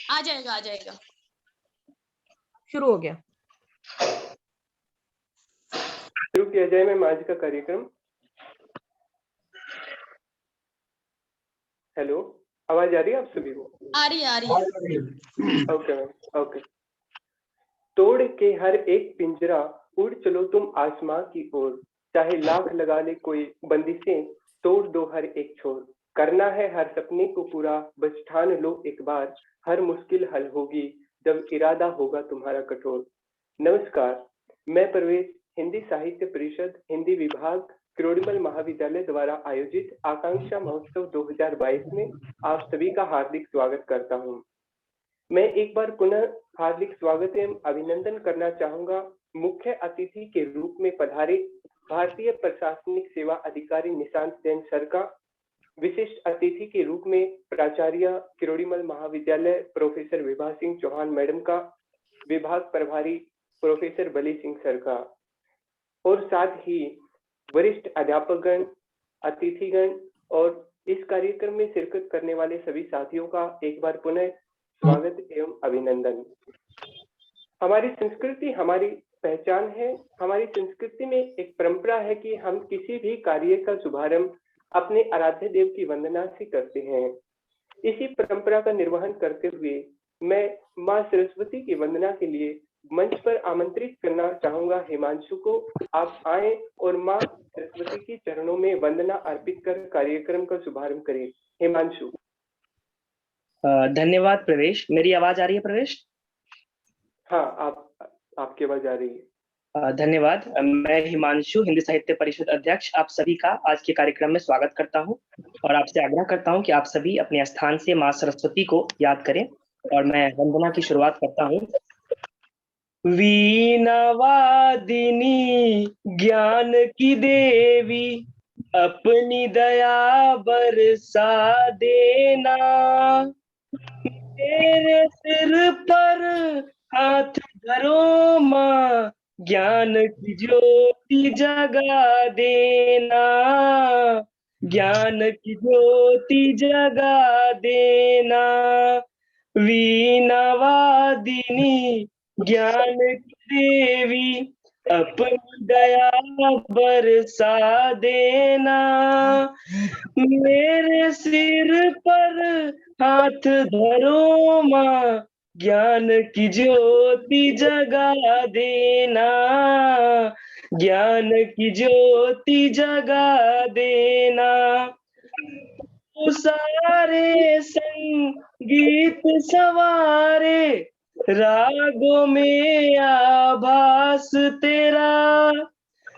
आ जाएगा, आ जाएगा। शुरू हो गया। शुरू किया जाए मैम आज का कार्यक्रम। हेलो, आवाज आ रही है आप सभी को? आ रही है, आ रही है। Okay ma'am, okay. तोड़ के हर एक पिंजरा, उड़ चलो तुम आसमां की ओर, चाहे लाख लगा ले कोई बंदिशें, तोड़ दो हर एक छोर। करना है हर सपने को पूरा, बस ठान लो एक बार, हर मुश्किल हल होगी जब इरादा होगा तुम्हारा कठोर। नमस्कार, मैं प्रवेश, हिंदी साहित्य परिषद हिंदी विभाग किरोड़ीमल महाविद्यालय द्वारा आयोजित आकांक्षा महोत्सव 2022 में आप सभी का हार्दिक स्वागत करता हूं। मैं एक बार पुनः हार्दिक स्वागत एवं अभिनंदन करना चाहूंगा मुख्य अतिथि के रूप में पधारे भारतीय प्रशासनिक सेवा अधिकारी निशांत जैन सर का, विशिष्ट अतिथि के रूप में प्राचार्य किरोड़ीमल महाविद्यालय प्रोफेसर विभा सिंह चौहान मैडम का, विभाग प्रभारी प्रोफेसर बली सिंह सर का, और साथ ही वरिष्ठ अध्यापकगण, अतिथिगण और इस कार्यक्रम में शिरकत करने वाले सभी साथियों का एक बार पुनः स्वागत एवं अभिनंदन। हमारी संस्कृति हमारी पहचान है। हमारी संस्कृति में एक परंपरा है कि हम किसी भी कार्य का शुभारंभ अपने आराध्य देव की वंदना से करते हैं। इसी परंपरा का निर्वहन करते हुए मैं माँ सरस्वती की वंदना के लिए मंच पर आमंत्रित करना चाहूंगा हिमांशु को। आप आए और माँ सरस्वती के चरणों में वंदना अर्पित कर कार्यक्रम का शुभारंभ करें। हिमांशु। धन्यवाद प्रवेश। मेरी आवाज आ रही है प्रवेश? हाँ, आपकी आवाज आ रही है। धन्यवाद। मैं हिमांशु, हिंदी साहित्य परिषद अध्यक्ष, आप सभी का आज के कार्यक्रम में स्वागत करता हूं और आपसे आग्रह करता हूं कि आप सभी अपने स्थान से माँ सरस्वती को याद करें और मैं वंदना की शुरुआत करता हूं। वीणा वादिनी ज्ञान की देवी, अपनी दया बरसा देना, मेरे सिर पर हाथ धरो माँ, ज्ञान की ज्योति जगा देना, ज्ञान की ज्योति जगा देना। वीणा वादिनी ज्ञान की देवी, अपनी दया बरसा देना, मेरे सिर पर हाथ धरो माँ, ज्ञान की ज्योति जगा देना, ज्ञान की ज्योति जगा देना। सारे संगीत सवारे, रागों में आभास तेरा,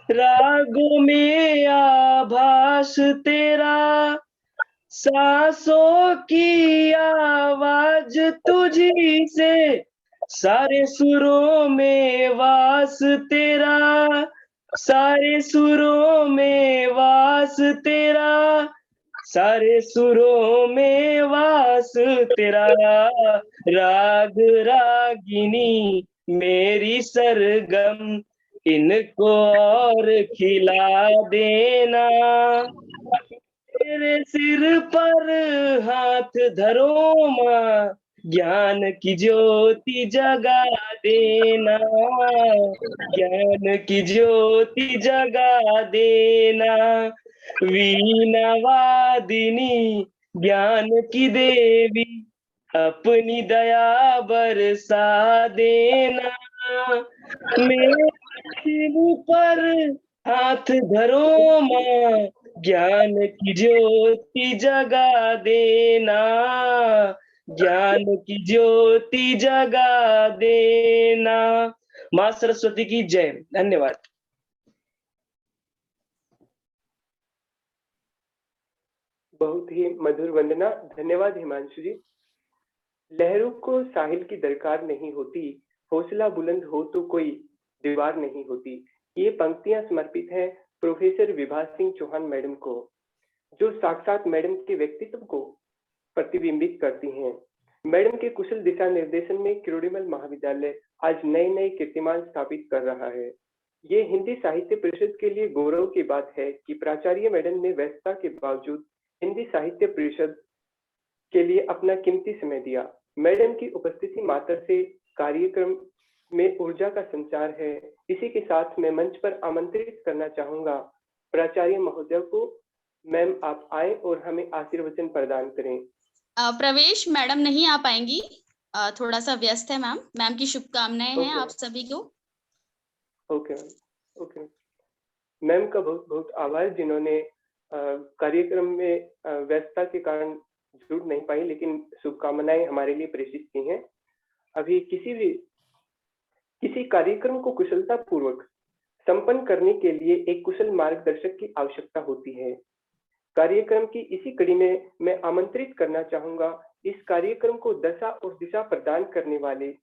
रागों में आभास तेरा, सांसों की आवाज तुझी से, सारे सुरों में वास तेरा, सारे सुरों में वास तेरा, सारे सुरों में वास तेरा। राग रागिनी मेरी सरगम, इनको और खिला देना, मेरे सिर पर हाथ धरो माँ, ज्ञान की ज्योति जगा देना, ज्ञान की ज्योति जगा देना। वीणा वादिनी ज्ञान की देवी, अपनी दया बरसा देना, मेरे सिर पर हाथ धरो माँ, ज्ञान की ज्योति जगा देना, ज्ञान की ज्योति जगा देना। माँ सरस्वती की जय। धन्यवाद। बहुत ही मधुर वंदना। धन्यवाद हिमांशु जी। लहरों को साहिल की दरकार नहीं होती, हौसला बुलंद हो तो कोई दीवार नहीं होती। ये पंक्तियां समर्पित हैं प्रोफेसर विभा सिंह चौहान मैडम को, जो साक्षात मैडम के व्यक्तित्व को प्रतिबिंबित करती हैं। मैडम के कुशल दिशा निर्देशन में किरोड़ीमल महाविद्यालय आज नए नए कीर्तिमान स्थापित कर रहा है। ये हिंदी साहित्य परिषद के लिए गौरव की बात है कि प्राचार्य मैडम ने व्यस्तता के बावजूद हिंदी साहित्य परिषद के लिए अपना कीमती समय दिया। मैडम की उपस्थिति मात्र से कार्यक्रम में ऊर्जा का संचार है। इसी के साथ मैं मंच पर आमंत्रित करना चाहूंगा प्राचार्य महोदय को। मैम आप आए और हमें आशीर्वचन प्रदान करें। प्रवेश मैडम नहीं आ पाएंगी, थोड़ा सा व्यस्त है मैम। मैम की शुभकामनाएं हैं ओके। आप सभी को। ओके मैम, ओके मैम का बहुत बहुत आभार जिन्होंने कार्यक्रम में व्यस्तता के कारण जुड़ नहीं पाई, लेकिन शुभकामनाएं हमारे लिए प्रेषित की हैं। अभी किसी कार्यक्रम को कुशलता पूर्वक संपन्न करने के लिए एक कुशल मार्गदर्शक की आवश्यकता होती है। कार्यक्रम की इसी कड़ी में मैं आमंत्रित करना चाहूंगा इस कार्यक्रम को दशा और दिशा प्रदान करने वाले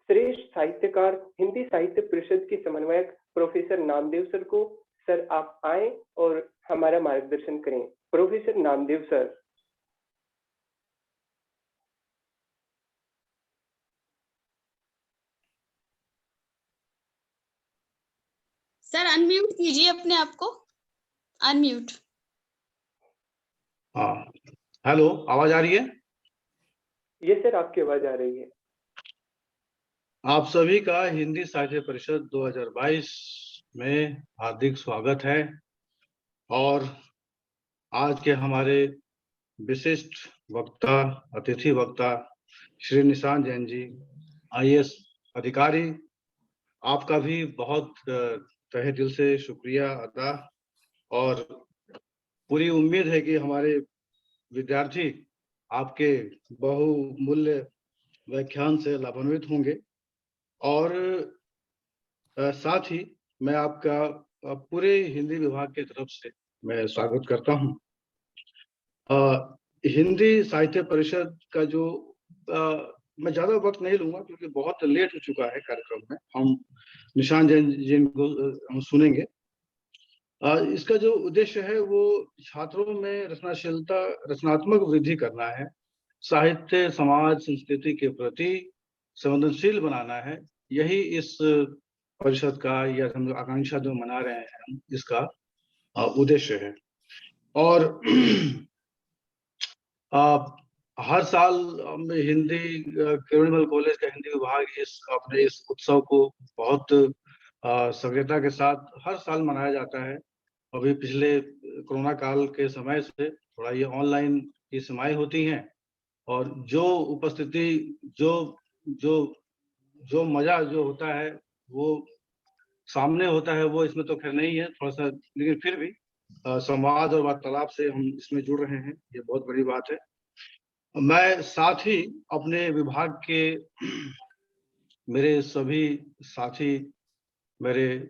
श्रेष्ठ साहित्यकार हिंदी साहित्य परिषद के समन्वयक प्रोफेसर नामदेव सर को। सर आप आए और हमारा मार्गदर्शन करें। Professor Namdev sir. Sir unmute कीजिए अपने आप को, अनम्यूट। हाँ, हेलो, आवाज आ रही है? ये सर आपकी आवाज आ रही है। आप सभी का हिंदी साहित्य परिषद 2022 में हार्दिक स्वागत है। और आज के हमारे विशिष्ट वक्ता, अतिथि वक्ता श्री निशांत जैन जी, IAS अधिकारी, आपका भी बहुत तहे दिल से शुक्रिया अदा। और पूरी उम्मीद है कि हमारे विद्यार्थी आपके बहुमूल्य व्याख्यान से लाभान्वित होंगे। और साथ ही मैं आपका पूरे हिंदी विभाग की तरफ से मैं स्वागत करता हूं। हिंदी साहित्य परिषद का जो मैं ज्यादा वक्त नहीं लूंगा क्योंकि बहुत लेट हो चुका है कार्यक्रम में। हम निशांत जैन जी को हम सुनेंगे। इसका जो उद्देश्य है वो छात्रों में रचनात्मक वृद्धि करना है, साहित्य समाज संस्कृति के प्रति संवेदनशील बनाना है। यही इस परिषद का या हम आकांक्षा जो मना रहे हैं हम, इसका उद्देश्य है। और हर साल हिंदी किरणमल कॉलेज का हिंदी विभाग अपने इस उत्सव को बहुत सक्रियता के साथ हर साल मनाया जाता है। अभी पिछले कोरोना काल के समय से थोड़ा ये ऑनलाइन की सेवाएं होती हैं, और जो उपस्थिति जो मजा जो होता है वो सामने होता है, वो इसमें तो खैर नहीं है थोड़ा सा, लेकिन फिर भी संवाद और वार्तालाप से हम इसमें जुड़ रहे हैं, ये बहुत बड़ी बात है। मैं साथ ही अपने विभाग के मेरे सभी साथी, मेरे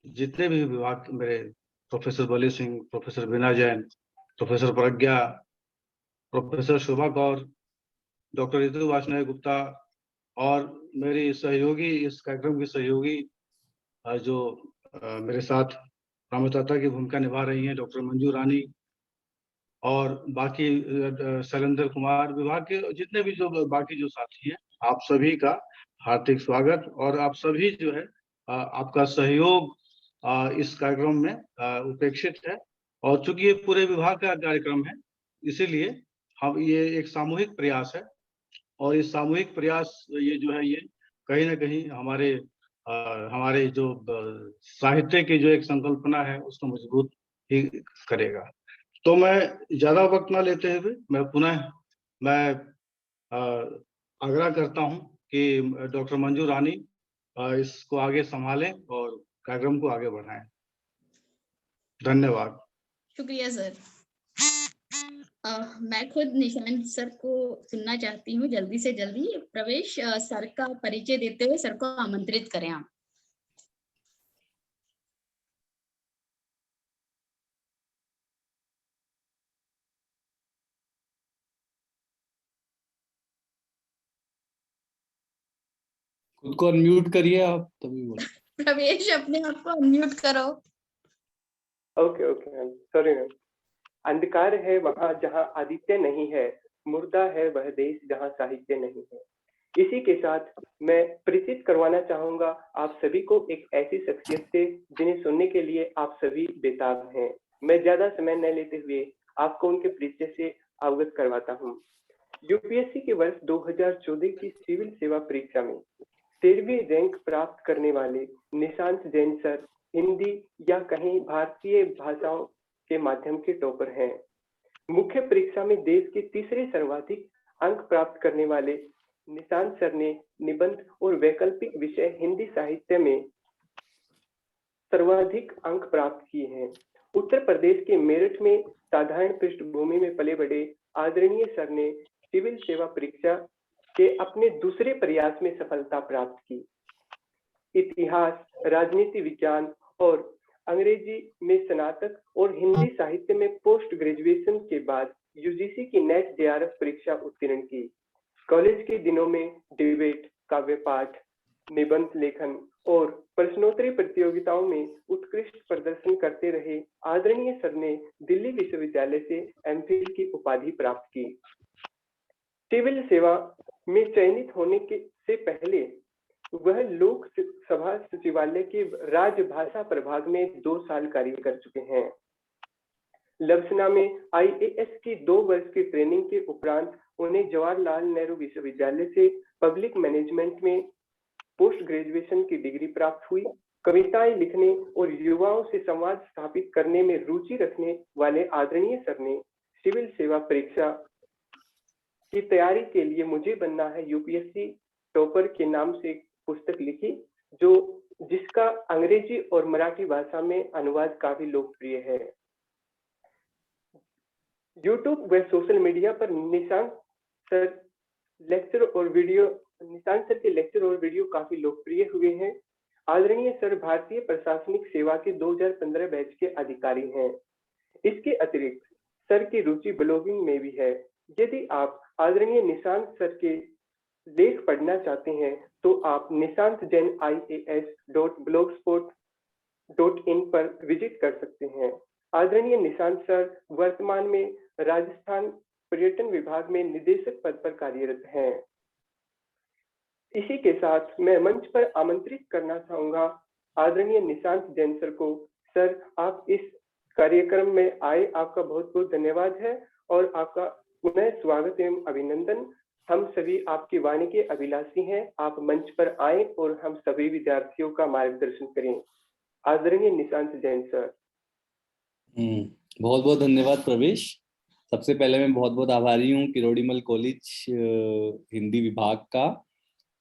जितने भी विभाग, मेरे प्रोफेसर बली सिंह, प्रोफेसर बीना जैन, प्रोफेसर प्रज्ञा, प्रोफेसर शोभा कौर, डॉक्टर रितु वासनाय गुप्ता, और मेरी सहयोगी, इस कार्यक्रम की सहयोगी जो मेरे साथ रामदाता की भूमिका निभा रही हैं, डॉक्टर मंजू रानी, और बाकी शैलेंद्र कुमार, विभाग के जितने भी जो बाकी जो साथी हैं, आप सभी का हार्दिक स्वागत। और आप सभी जो है आपका सहयोग इस कार्यक्रम में उपेक्षित है। और चूंकि ये पूरे विभाग का कार्यक्रम है, इसीलिए हम ये एक सामूहिक प्रयास है, और इस सामूहिक प्रयास ये जो है ये कहीं ना कहीं हमारे जो साहित्य की जो एक संकल्पना है उसको मजबूत ही करेगा। तो मैं ज्यादा वक्त ना लेते हुए मैं आग्रह करता हूं कि डॉक्टर मंजू रानी इसको आगे संभालें और कार्यक्रम को आगे बढ़ाएं। धन्यवाद। शुक्रिया सर। मैं खुद निशांत सर को सुनना चाहती हूँ जल्दी से जल्दी। प्रवेश सर का परिचय देते हुए सर को आमंत्रित करें आप। खुद को अनम्यूट करिए आप, तभी बोलो। प्रवेश अपने आप को अनम्यूट करो। Okay ma'am, sorry ma'am. अंधकार है वहां जहां आदित्य नहीं है, मुर्दा है वह देश जहां साहित्य नहीं है। इसी के साथ मैं परिचित करवाना चाहूंगा आप सभी को एक ऐसी शख्सियत से जिन्हें सुनने के लिए आप सभी बेताब हैं। मैं ज्यादा समय न लेते हुए आपको उनके परिचय से अवगत करवाता हूँ। यूपीएससी के वर्ष 2014 की सिविल सेवा परीक्षा में 13वीं रैंक प्राप्त करने वाले निशांत जैन सर हिंदी या कहीं भारतीय भाषाओं के माध्यम के टॉपर हैं। मुख्य परीक्षा में देश के तीसरे सर्वाधिक अंक प्राप्त करने वाले निशांत सर ने निबंध और वैकल्पिक विषय हिंदी साहित्य में सर्वाधिक अंक प्राप्त किए हैं। उत्तर प्रदेश के मेरठ में साधारण पृष्ठभूमि में पले बड़े आदरणीय सर ने सिविल सेवा परीक्षा के अपने दूसरे प्रयास में सफलता प्राप्त की। इतिहास, राजनीति विज्ञान और अंग्रेजी में स्नातक और हिंदी साहित्य में पोस्ट ग्रेजुएशन के बाद यूजीसी की नेट जेआरएफ परीक्षा उत्तीर्ण की। कॉलेज के दिनों में डिबेट, काव्य पाठ, निबंध लेखन और प्रश्नोत्तरी प्रतियोगिताओं में उत्कृष्ट प्रदर्शन करते रहे आदरणीय सर ने दिल्ली विश्वविद्यालय से एमफिल की उपाधि प्राप्त की। सिविल सेवा में चयनित होने से पहले वह लोक सभा सचिवालय के राजभाषा प्रभाग में 2 साल कार्य कर चुके हैं। लवसना में आईएएस की 2 वर्ष की ट्रेनिंग के उपरांत उन्हें जवाहरलाल नेहरू विश्वविद्यालय से पब्लिक मैनेजमेंट में पोस्ट ग्रेजुएशन की डिग्री प्राप्त हुई। कविताएं लिखने और युवाओं से संवाद स्थापित करने में रुचि रखने वाले आदरणीय सर ने सिविल सेवा परीक्षा की तैयारी के लिए मुझे बनना है यूपीएससी टॉपर के नाम से पुस्तक लिखी, जिसका अंग्रेजी और मराठी भाषा में अनुवाद काफी लोकप्रिय है। यूट्यूब व सोशल मीडिया पर निशांत सर के लेक्चर और वीडियो काफी लोकप्रिय हुए हैं। आदरणीय सर भारतीय प्रशासनिक सेवा के 2015 बैच के अधिकारी हैं। इसके अतिरिक्त सर की रुचि ब्लॉगिंग में भी है। यदि आप आदरणीय निशांत सर के लेख पढ़ना चाहते हैं तो आप nishantjainias.blogspot.in पर विजिट कर सकते हैं। आदरणीय निशांत सर वर्तमान में राजस्थान पर्यटन विभाग में निदेशक पद पर कार्यरत हैं। इसी के साथ मैं मंच पर आमंत्रित करना चाहूंगा आदरणीय निशांत जैन सर को। सर, आप इस कार्यक्रम में आए, आपका बहुत बहुत धन्यवाद है और आपका पुनः स्वागत एवं अभिनंदन। हम सभी आपकी वाणी के अभिलाषी हैं। आप मंच पर आए और हम सभी विद्यार्थियों का मार्गदर्शन करें। आदरणीय निशांत जैन सर। बहुत बहुत धन्यवाद प्रवेश। सबसे पहले मैं बहुत बहुत आभारी हूँ किरोड़ीमल कॉलेज हिंदी विभाग का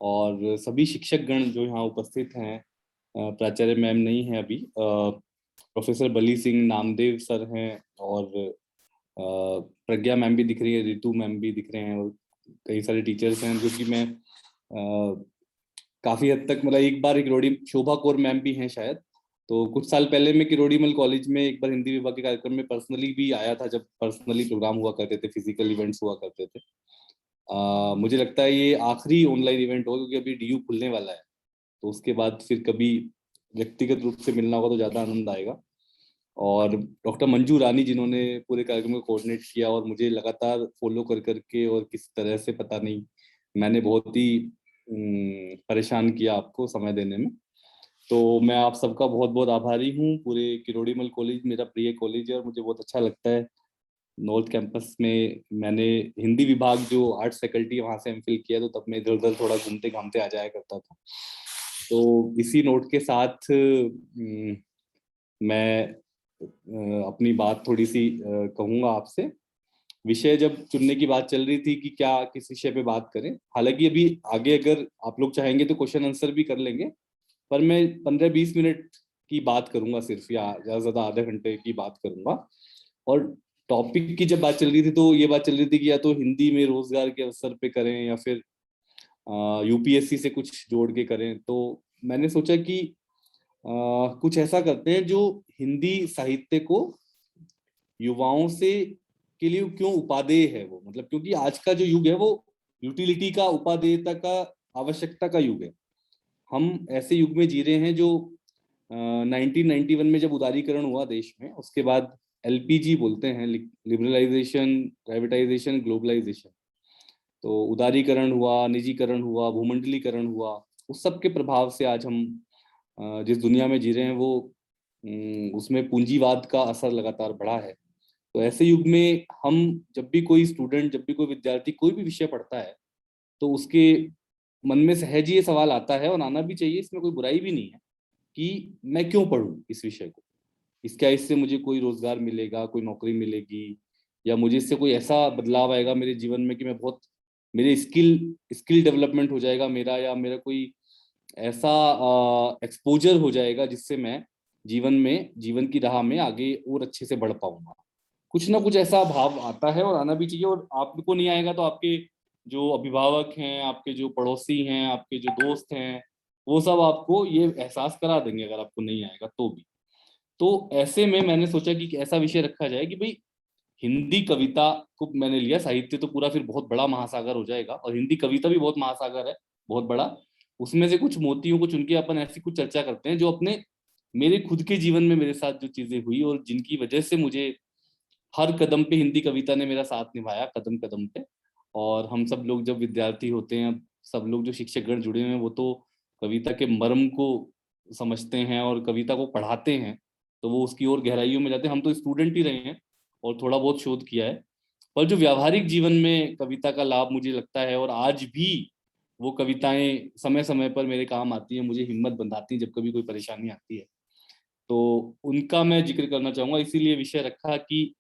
और सभी शिक्षक गण जो यहाँ उपस्थित हैं। प्राचार्य मैम नहीं है अभी, प्रोफेसर बली सिंह नामदेव सर हैं और प्रज्ञा मैम भी दिख रही है, रितु मैम भी दिख रहे हैं और कई सारे टीचर्स हैं जो कि मैं काफी हद तक मतलब एक बार शोभा कौर मैम भी हैं शायद। तो कुछ साल पहले मैं किरोड़ीमल कॉलेज में एक बार हिंदी विभाग के कार्यक्रम में पर्सनली भी आया था, जब पर्सनली प्रोग्राम हुआ करते थे, फिजिकल इवेंट्स हुआ करते थे। मुझे लगता है ये आखिरी ऑनलाइन इवेंट होगा क्योंकि अभी डीयू खुलने वाला है, तो उसके बाद फिर कभी व्यक्तिगत रूप से मिलना होगा तो ज्यादा आनंद आएगा। और डॉक्टर मंजू रानी जिन्होंने पूरे कार्यक्रम को कोऑर्डिनेट किया और मुझे लगातार फॉलो कर करके और किस तरह से पता नहीं मैंने बहुत ही परेशान किया आपको समय देने में, तो मैं आप सबका बहुत बहुत आभारी हूँ। पूरे किरोड़ीमल कॉलेज मेरा प्रिय कॉलेज है और मुझे बहुत अच्छा लगता है। नॉर्थ कैंपस में मैंने हिंदी विभाग जो आर्ट्स फैकल्टी है वहाँ से एमफिल किया, तो तब मैं इधर उधर थोड़ा घूमते घामते आ जाया करता था। तो इसी नोट के साथ मैं अपनी बात थोड़ी सी कहूँगा आपसे। विषय जब चुनने की बात चल रही थी कि क्या किस विषय पे बात करें, हालांकि अभी आगे अगर आप लोग चाहेंगे तो क्वेश्चन आंसर भी कर लेंगे, पर मैं 15-20 मिनट की बात करूंगा सिर्फ, या ज्यादा से ज्यादा आधे घंटे की बात करूंगा। और टॉपिक की जब बात चल रही थी तो ये बात चल रही थी कि या तो हिंदी में रोजगार के अवसर पे करें या फिर यूपीएससी से कुछ जोड़ के करें। तो मैंने सोचा कि कुछ ऐसा करते हैं जो हिंदी साहित्य को युवाओं से के लिए क्यों उपादेय है वो, मतलब क्योंकि आज का जो युग है वो यूटिलिटी का, उपादेयता का, आवश्यकता का युग है। हम ऐसे युग में जी रहे हैं जो 1991 में जब उदारीकरण हुआ देश में, उसके बाद एलपीजी बोलते हैं, लिबरलाइजेशन, प्राइवेटाइजेशन, ग्लोबलाइजेशन। तो उदारीकरण हुआ, निजीकरण हुआ, भूमंडलीकरण हुआ, उस सब के प्रभाव से आज हम जिस दुनिया में जी रहे हैं वो उसमें पूंजीवाद का असर लगातार बढ़ा है। तो ऐसे युग में हम जब भी कोई स्टूडेंट, जब भी कोई विद्यार्थी कोई भी विषय पढ़ता है, तो उसके मन में सहज ही ये सवाल आता है, और आना भी चाहिए, इसमें कोई बुराई भी नहीं है, कि मैं क्यों पढूं इस विषय को, इससे मुझे कोई रोजगार मिलेगा, कोई नौकरी मिलेगी, या मुझे इससे कोई ऐसा बदलाव आएगा मेरे जीवन में कि मैं बहुत, मेरे स्किल डेवलपमेंट हो जाएगा मेरा, या मेरा कोई ऐसा एक्सपोजर हो जाएगा जिससे मैं जीवन की राह में आगे और अच्छे से बढ़ पाऊंगा। कुछ ना कुछ ऐसा भाव आता है और आना भी चाहिए। और आपको नहीं आएगा तो आपके जो अभिभावक हैं, आपके जो पड़ोसी हैं, आपके जो दोस्त हैं, वो सब आपको ये एहसास करा देंगे अगर आपको नहीं आएगा तो भी। तो ऐसे में मैंने सोचा कि ऐसा विषय रखा जाए कि भाई हिंदी कविता को मैंने लिया, साहित्य तो पूरा फिर बहुत बड़ा महासागर हो जाएगा, और हिंदी कविता भी बहुत महासागर है, बहुत बड़ा। उसमें से कुछ मोतियों को चुन के अपन ऐसी कुछ चर्चा करते हैं जो अपने, मेरे खुद के जीवन में मेरे साथ जो चीजें हुई और जिनकी वजह से मुझे हर कदम पे हिंदी कविता ने मेरा साथ निभाया, कदम कदम पे। और हम सब लोग जब विद्यार्थी होते हैं, सब लोग जो शिक्षक गण जुड़े हुए हैं, वो तो कविता के मर्म को समझते हैं और कविता को पढ़ाते हैं, तो वो उसकी और गहराइयों में जाते हैं। हम तो स्टूडेंट ही रहे हैं और थोड़ा बहुत शोध किया है, पर जो व्यावहारिक जीवन में कविता का लाभ मुझे लगता है, और आज भी वो कविताएं समय समय पर मेरे काम आती हैं, मुझे हिम्मत बंधाती हैं जब कभी कोई परेशानी आती है, तो उनका मैं जिक्र करना चाहूंगा। इसीलिए विषय रखा कि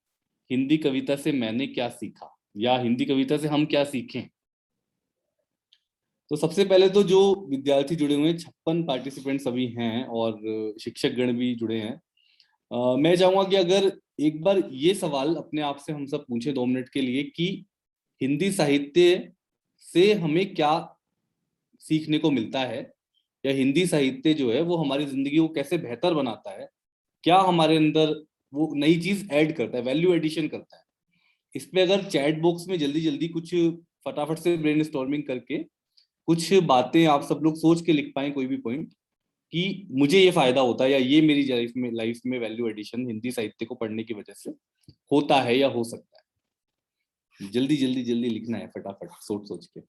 हिंदी कविता से मैंने क्या सीखा, या हिंदी कविता से हम क्या सीखें। तो सबसे पहले तो जो विद्यार्थी जुड़े हुए हैं, 56 पार्टिसिपेंट सभी हैं, और शिक्षक गण भी जुड़े हैं। मैं चाहूंगा कि अगर एक बार ये सवाल अपने आप से हम सब पूछे 2 मिनट के लिए कि हिंदी साहित्य से हमें क्या सीखने को मिलता है, या हिंदी साहित्य जो है वो हमारी जिंदगी को कैसे बेहतर बनाता है, क्या हमारे अंदर वो नई चीज ऐड करता है, वैल्यू एडिशन करता है। इस पे अगर चैट बॉक्स में जल्दी जल्दी कुछ फटाफट से ब्रेनस्टॉर्मिंग करके कुछ बातें आप सब लोग सोच के लिख पाए, कोई भी पॉइंट, कि मुझे ये फायदा होता है, या ये मेरी लाइफ में वैल्यू एडिशन हिंदी साहित्य को पढ़ने की वजह से होता है या हो सकता है। जल्दी जल्दी जल्दी लिखना है, फटाफट सोच सोच के।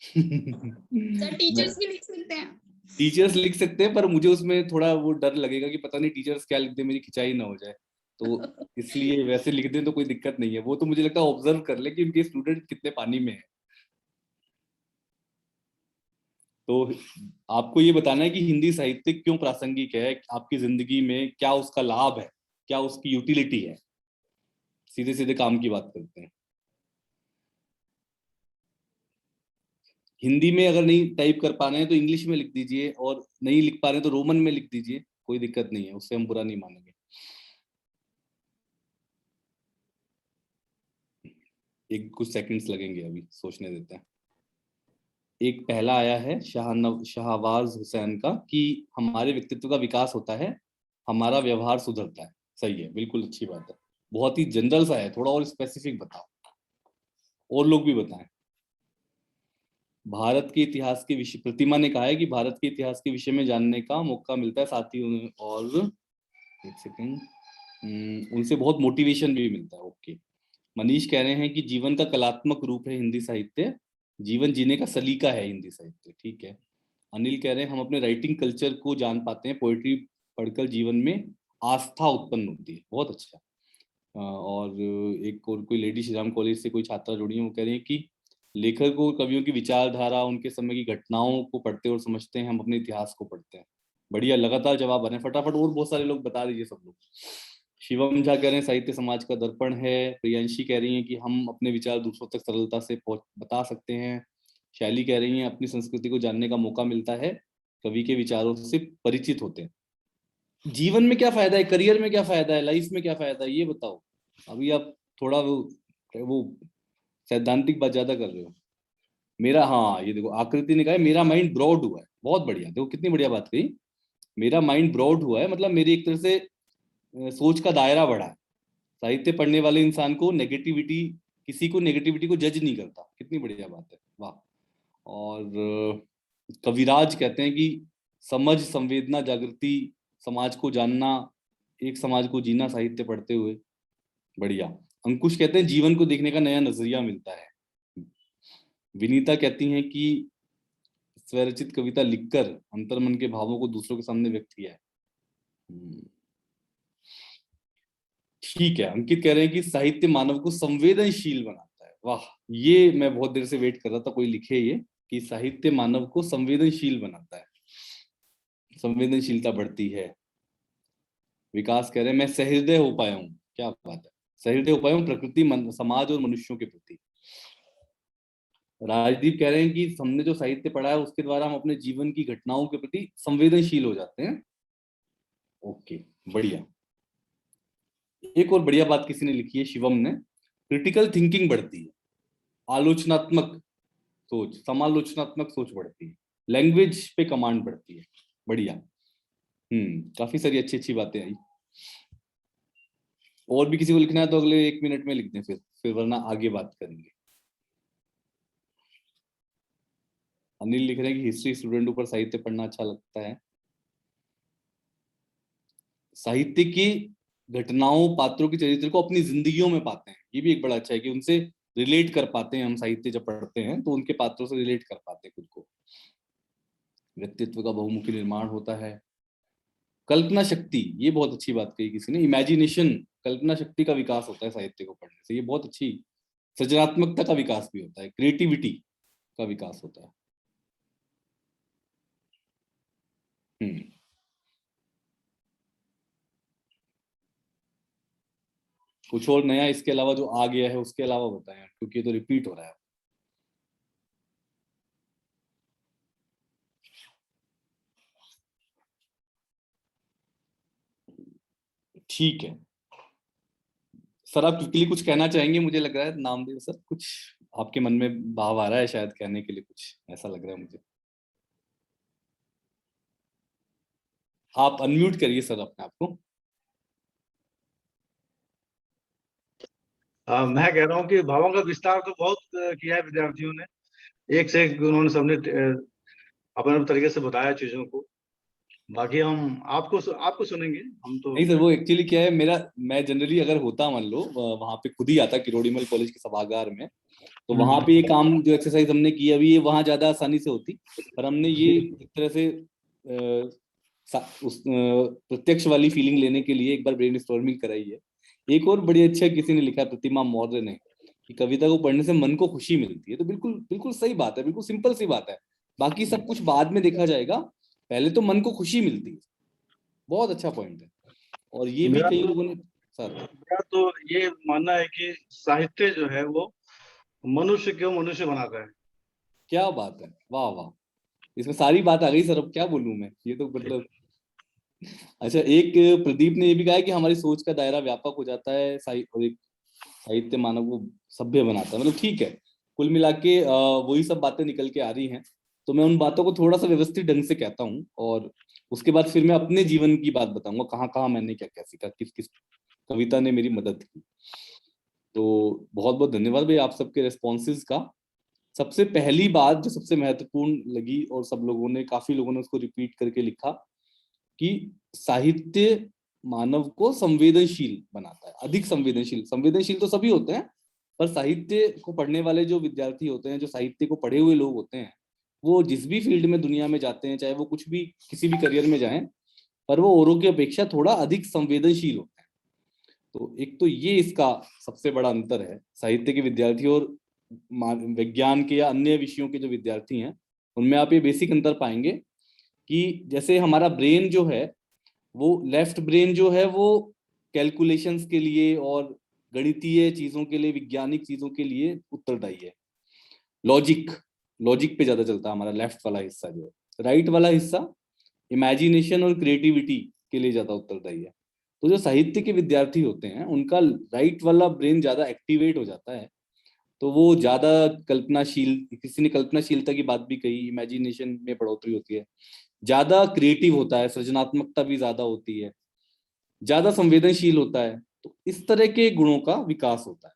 सर टीचर्स भी लिख सकते हैं। टीचर्स लिख सकते हैं, पर मुझे उसमें थोड़ा वो डर लगेगा कि पता नहीं टीचर्स क्या लिख दे, मेरी खिंचाई ना हो जाए, तो इसलिए वैसे लिख दें तो कोई दिक्कत नहीं है। वो तो मुझे लगता है ऑब्जर्व कर ले कि उनके स्टूडेंट कितने पानी में है। तो आपको ये बताना है कि हिंदी साहित्य क्यों प्रासंगिक है आपकी जिंदगी में, क्या उसका लाभ है, क्या उसकी यूटिलिटी है। सीधे सीधे काम की बात करते हैं। हिंदी में अगर नहीं टाइप कर पा रहे हैं तो इंग्लिश में लिख दीजिए, और नहीं लिख पा रहे हैं तो रोमन में लिख दीजिए, कोई दिक्कत नहीं है, उससे हम बुरा नहीं मानेंगे। एक कुछ सेकंड्स लगेंगे, अभी सोचने देते हैं। एक पहला आया है शाहवाज हुसैन का कि हमारे व्यक्तित्व का विकास होता है, हमारा व्यवहार सुधरता है। सही है, बिल्कुल अच्छी बात है। बहुत ही जनरल सा है, थोड़ा और स्पेसिफिक बताओ, और लोग भी बताएं। भारत के इतिहास के विषय, प्रतिमा ने कहा है कि भारत के इतिहास के विषय में जानने का मौका मिलता है, साथ ही और एक सेकंड उनसे बहुत मोटिवेशन भी मिलता है। ओके, मनीष कह रहे हैं कि जीवन का कलात्मक रूप है हिंदी साहित्य, जीवन जीने का सलीका है हिंदी साहित्य। ठीक है। अनिल कह रहे हैं हम अपने राइटिंग कल्चर को जान पाते हैं, पोएट्री पढ़कर जीवन में आस्था उत्पन्न होती है। बहुत अच्छा। और एक और कोई लेडी श्री राम कॉलेज से कोई छात्रा जुड़ी है, वो कह रही है कि लेखक और कवियों की विचारधारा, उनके समय की घटनाओं को पढ़ते और समझते हैं, हम अपने इतिहास को पढ़ते हैं। बढ़िया, लगातार जवाब आ रहे हैं फटाफट, और बहुत सारे लोग बता दीजिए सब लोग। शिवम झा कह रहे हैं साहित्य समाज का दर्पण है। प्रियांशी कह रही हैं कि हम अपने विचार दूसरों तक सरलता से बता सकते हैं। शैली कह रही हैं अपनी संस्कृति को जानने का मौका मिलता है, कवि के विचारों से परिचित होते हैं। जीवन में क्या फायदा है, करियर में क्या फायदा है, लाइफ में क्या फायदा है, ये बताओ। अभी आप थोड़ा वो सैद्धांतिक बात ज्यादा कर रहे हो। मेरा, हाँ ये देखो आकृति ने कहा है मेरा माइंड ब्रॉड हुआ है। बहुत बढ़िया, देखो कितनी बढ़िया बात कही। मेरा माइंड ब्रॉड हुआ है, मतलब मेरी एक तरह से सोच का दायरा बढ़ा है। साहित्य पढ़ने वाले इंसान को नेगेटिविटी, किसी को नेगेटिविटी को जज नहीं करता। कितनी बढ़िया बात है, वाह। और कविराज कहते हैं कि समझ, संवेदना, जागृति, समाज को जानना, एक समाज को जीना साहित्य पढ़ते हुए। बढ़िया। अंकुश कहते हैं जीवन को देखने का नया नजरिया मिलता है। विनीता कहती हैं कि स्वरचित कविता लिखकर अंतर्मन के भावों को दूसरों के सामने व्यक्त किया है। ठीक है, अंकित कह रहे हैं कि साहित्य मानव को संवेदनशील बनाता है। वाह, ये मैं बहुत देर से वेट कर रहा था कोई लिखे ये कि साहित्य मानव को संवेदनशील बनाता है, संवेदनशीलता बढ़ती है। विकास कह रहे हैं मैं सहृदय हो पाया हूँ। क्या बात है, सहृदय हो पाया हूँ प्रकृति, समाज और मनुष्यों के प्रति। राजदीप कह रहे हैं कि हमने जो साहित्य पढ़ा है उसके द्वारा हम अपने जीवन की घटनाओं के प्रति संवेदनशील हो जाते हैं। ओके, बढ़िया। एक और बढ़िया बात किसी ने लिखी है, शिवम ने, क्रिटिकल थिंकिंग बढ़ती है, आलोचनात्मक सोच, समालोचनात्मक सोच बढ़ती है, लैंग्वेज पे कमांड बढ़ती है। बढ़िया। काफी सारी अच्छी अच्छी बातें आई। और भी किसी को लिखना है तो अगले 1 मिनट में लिख दें, फिर वरना आगे बात करेंगे। अनिल लिख रहे हैं कि हिस्ट्री स्टूडेंट ऊपर साहित्य पढ़ना अच्छा लगता है। साहित्य की घटनाओं, पात्रों के चरित्र को अपनी जिंदगियों में पाते हैं, ये भी एक बड़ा अच्छा है कि उनसे रिलेट कर पाते हैं हम। साहित्य जब पढ़ते हैं तो उनके पात्रों से रिलेट कर पाते हैं खुद को। व्यक्तित्व का बहुमुखी निर्माण होता है। कल्पना शक्ति, ये बहुत अच्छी बात कही किसी ने, इमेजिनेशन, कल्पना शक्ति का विकास होता है साहित्य को पढ़ने से, ये बहुत अच्छी। सृजनात्मकता का विकास भी होता है, क्रिएटिविटी का विकास होता है। कुछ और नया इसके अलावा जो आ गया है उसके अलावा बताएं, क्योंकि ये तो रिपीट हो रहा है। ठीक है सर, आप क्विकली कुछ कहना चाहेंगे? मुझे लग रहा है नामदेव सर, कुछ आपके मन में भाव आ रहा है शायद कहने के लिए, कुछ ऐसा लग रहा है मुझे। आप अनम्यूट करिए सर अपने आप को। मैं कह रहा हूँ कि भावों का विस्तार तो बहुत किया है विद्यार्थियों ने, एक से एक उन्होंने सबने अपने अपने तरीके से बताया चीजों को। बाकी हम आपको सुनेंगे हम तो। नहीं सर, वो एक्चुअली क्या है, मैं जनरली अगर होता मान लो वहां पे खुद ही आता किरोड़ीमल कॉलेज के सभागार में, तो वहां पे ये काम जो एक्सरसाइज हमने की अभी, ये वहां ज्यादा आसानी से होती, पर हमने ये एक तरह से प्रत्यक्ष वाली फीलिंग लेने के लिए एक बार ब्रेनस्टॉर्मिंग कराई है। एक और बड़ी अच्छा किसी ने लिखा, प्रतिमा मौर्य ने, कि कविता को पढ़ने से मन को खुशी मिलती है। तो बिल्कुल बिल्कुल सही बात है, बिल्कुल सिंपल सी बात है। बाकी सब कुछ बाद में देखा जाएगा, पहले तो मन को खुशी मिलती है। बहुत अच्छा पॉइंट है। और ये भी कई लोगों ने सर, मेरा तो ये मानना है कि साहित्य जो है वो मनुष्य को मनुष्य बनाता है। क्या बात है, वाह वाह, इसमें सारी बात आ गई सर। अब क्या बोलूं मैं, ये तो मतलब अच्छा। एक प्रदीप ने ये भी कहा है कि हमारी सोच का दायरा व्यापक हो जाता है, और एक साहित्य मानव को सभ्य बनाता है। मतलब ठीक है, कुल मिला के वही सब बातें निकल के आ रही हैं। तो मैं उन बातों को थोड़ा सा व्यवस्थित ढंग से कहता हूँ, और उसके बाद फिर मैं अपने जीवन की बात बताऊंगा, कहाँ कहाँ मैंने क्या क्या सीखा, किस किस कविता ने मेरी मदद की। तो बहुत बहुत धन्यवाद भाई आप सबके रेस्पॉन्सेज का। सबसे पहली बात जो सबसे महत्वपूर्ण लगी, और सब लोगों ने, काफी लोगों ने उसको रिपीट करके लिखा, कि साहित्य मानव को संवेदनशील बनाता है, अधिक संवेदनशील। संवेदनशील तो सभी होते हैं, पर साहित्य को पढ़ने वाले जो विद्यार्थी होते हैं, जो साहित्य को पढ़े हुए लोग होते हैं, वो जिस भी फील्ड में दुनिया में जाते हैं, चाहे वो कुछ भी किसी भी करियर में जाएं, पर वो औरों की अपेक्षा थोड़ा अधिक संवेदनशील होते हैं। तो एक तो ये इसका सबसे बड़ा अंतर है साहित्य के विद्यार्थी और विज्ञान के या अन्य विषयों के जो विद्यार्थी हैं, उनमें आप ये बेसिक अंतर पाएंगे कि जैसे हमारा ब्रेन जो है, वो लेफ्ट ब्रेन जो है वो कैलकुलेशंस के लिए और गणितीय चीजों के लिए, वैज्ञानिक चीजों के लिए उत्तरदायी है। लॉजिक पे ज्यादा चलता है हमारा लेफ्ट वाला हिस्सा। जो है राइट वाला हिस्सा इमेजिनेशन और क्रिएटिविटी के लिए ज्यादा उत्तरदायी है। तो जो साहित्य के विद्यार्थी होते हैं उनका राइट वाला ब्रेन ज्यादा एक्टिवेट हो जाता है, तो वो ज्यादा कल्पनाशील, किसी ने कल्पनाशीलता की बात भी कही, इमेजिनेशन में बढ़ोतरी होती है, ज्यादा क्रिएटिव होता है, सृजनात्मकता भी ज्यादा होती है, ज्यादा संवेदनशील होता है। तो इस तरह के गुणों का विकास होता है।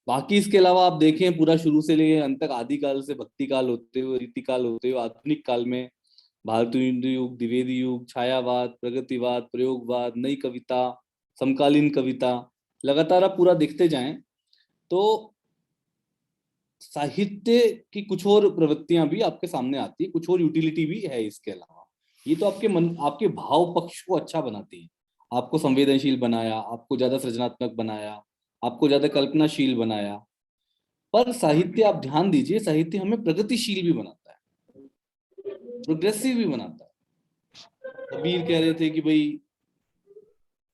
बाकी इसके अलावा आप देखें, पूरा शुरू से लेकर अंत तक, आदिकाल से भक्ति काल होते हुए, रीतिकाल होते हुए, आधुनिक काल में भारतीय युग, द्विवेदी युग, छायावाद, प्रगतिवाद, प्रयोगवाद, नई कविता, समकालीन कविता, लगातार आप पूरा देखते जाएं तो साहित्य की कुछ और प्रवृत्तियां भी आपके सामने आती है, कुछ और यूटिलिटी भी है इसके अलावा। ये तो आपके मन, आपके भाव पक्ष को अच्छा बनाती है, आपको संवेदनशील बनाया, आपको ज्यादा सृजनात्मक बनाया, आपको ज्यादा कल्पनाशील बनाया। पर साहित्य, आप ध्यान दीजिए, साहित्य हमें प्रगतिशील भी बनाता है, प्रोग्रेसिव भी बनाता है। कबीर कह रहे थे कि भाई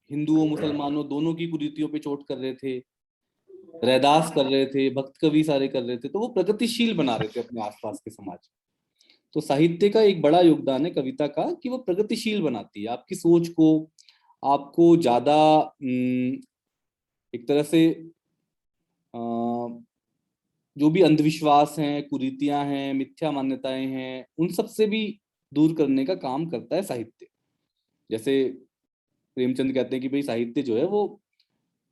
हिंदुओं मुसलमानों दोनों की कुरीतियों पे चोट कर रहे थे, रैदास कर रहे थे, भक्त कवि सारे कर रहे थे, तो वो प्रगतिशील बना रहे थे अपने आसपास के समाज। तो साहित्य का एक बड़ा योगदान है कविता का कि वो प्रगतिशील बनाती है आपकी सोच को, आपको ज्यादा एक तरह से जो भी अंधविश्वास हैं, कुरीतियां हैं, मिथ्या मान्यताएं हैं, उन सब से भी दूर करने का काम करता है साहित्य। जैसे प्रेमचंद कहते हैं कि भाई साहित्य जो है वो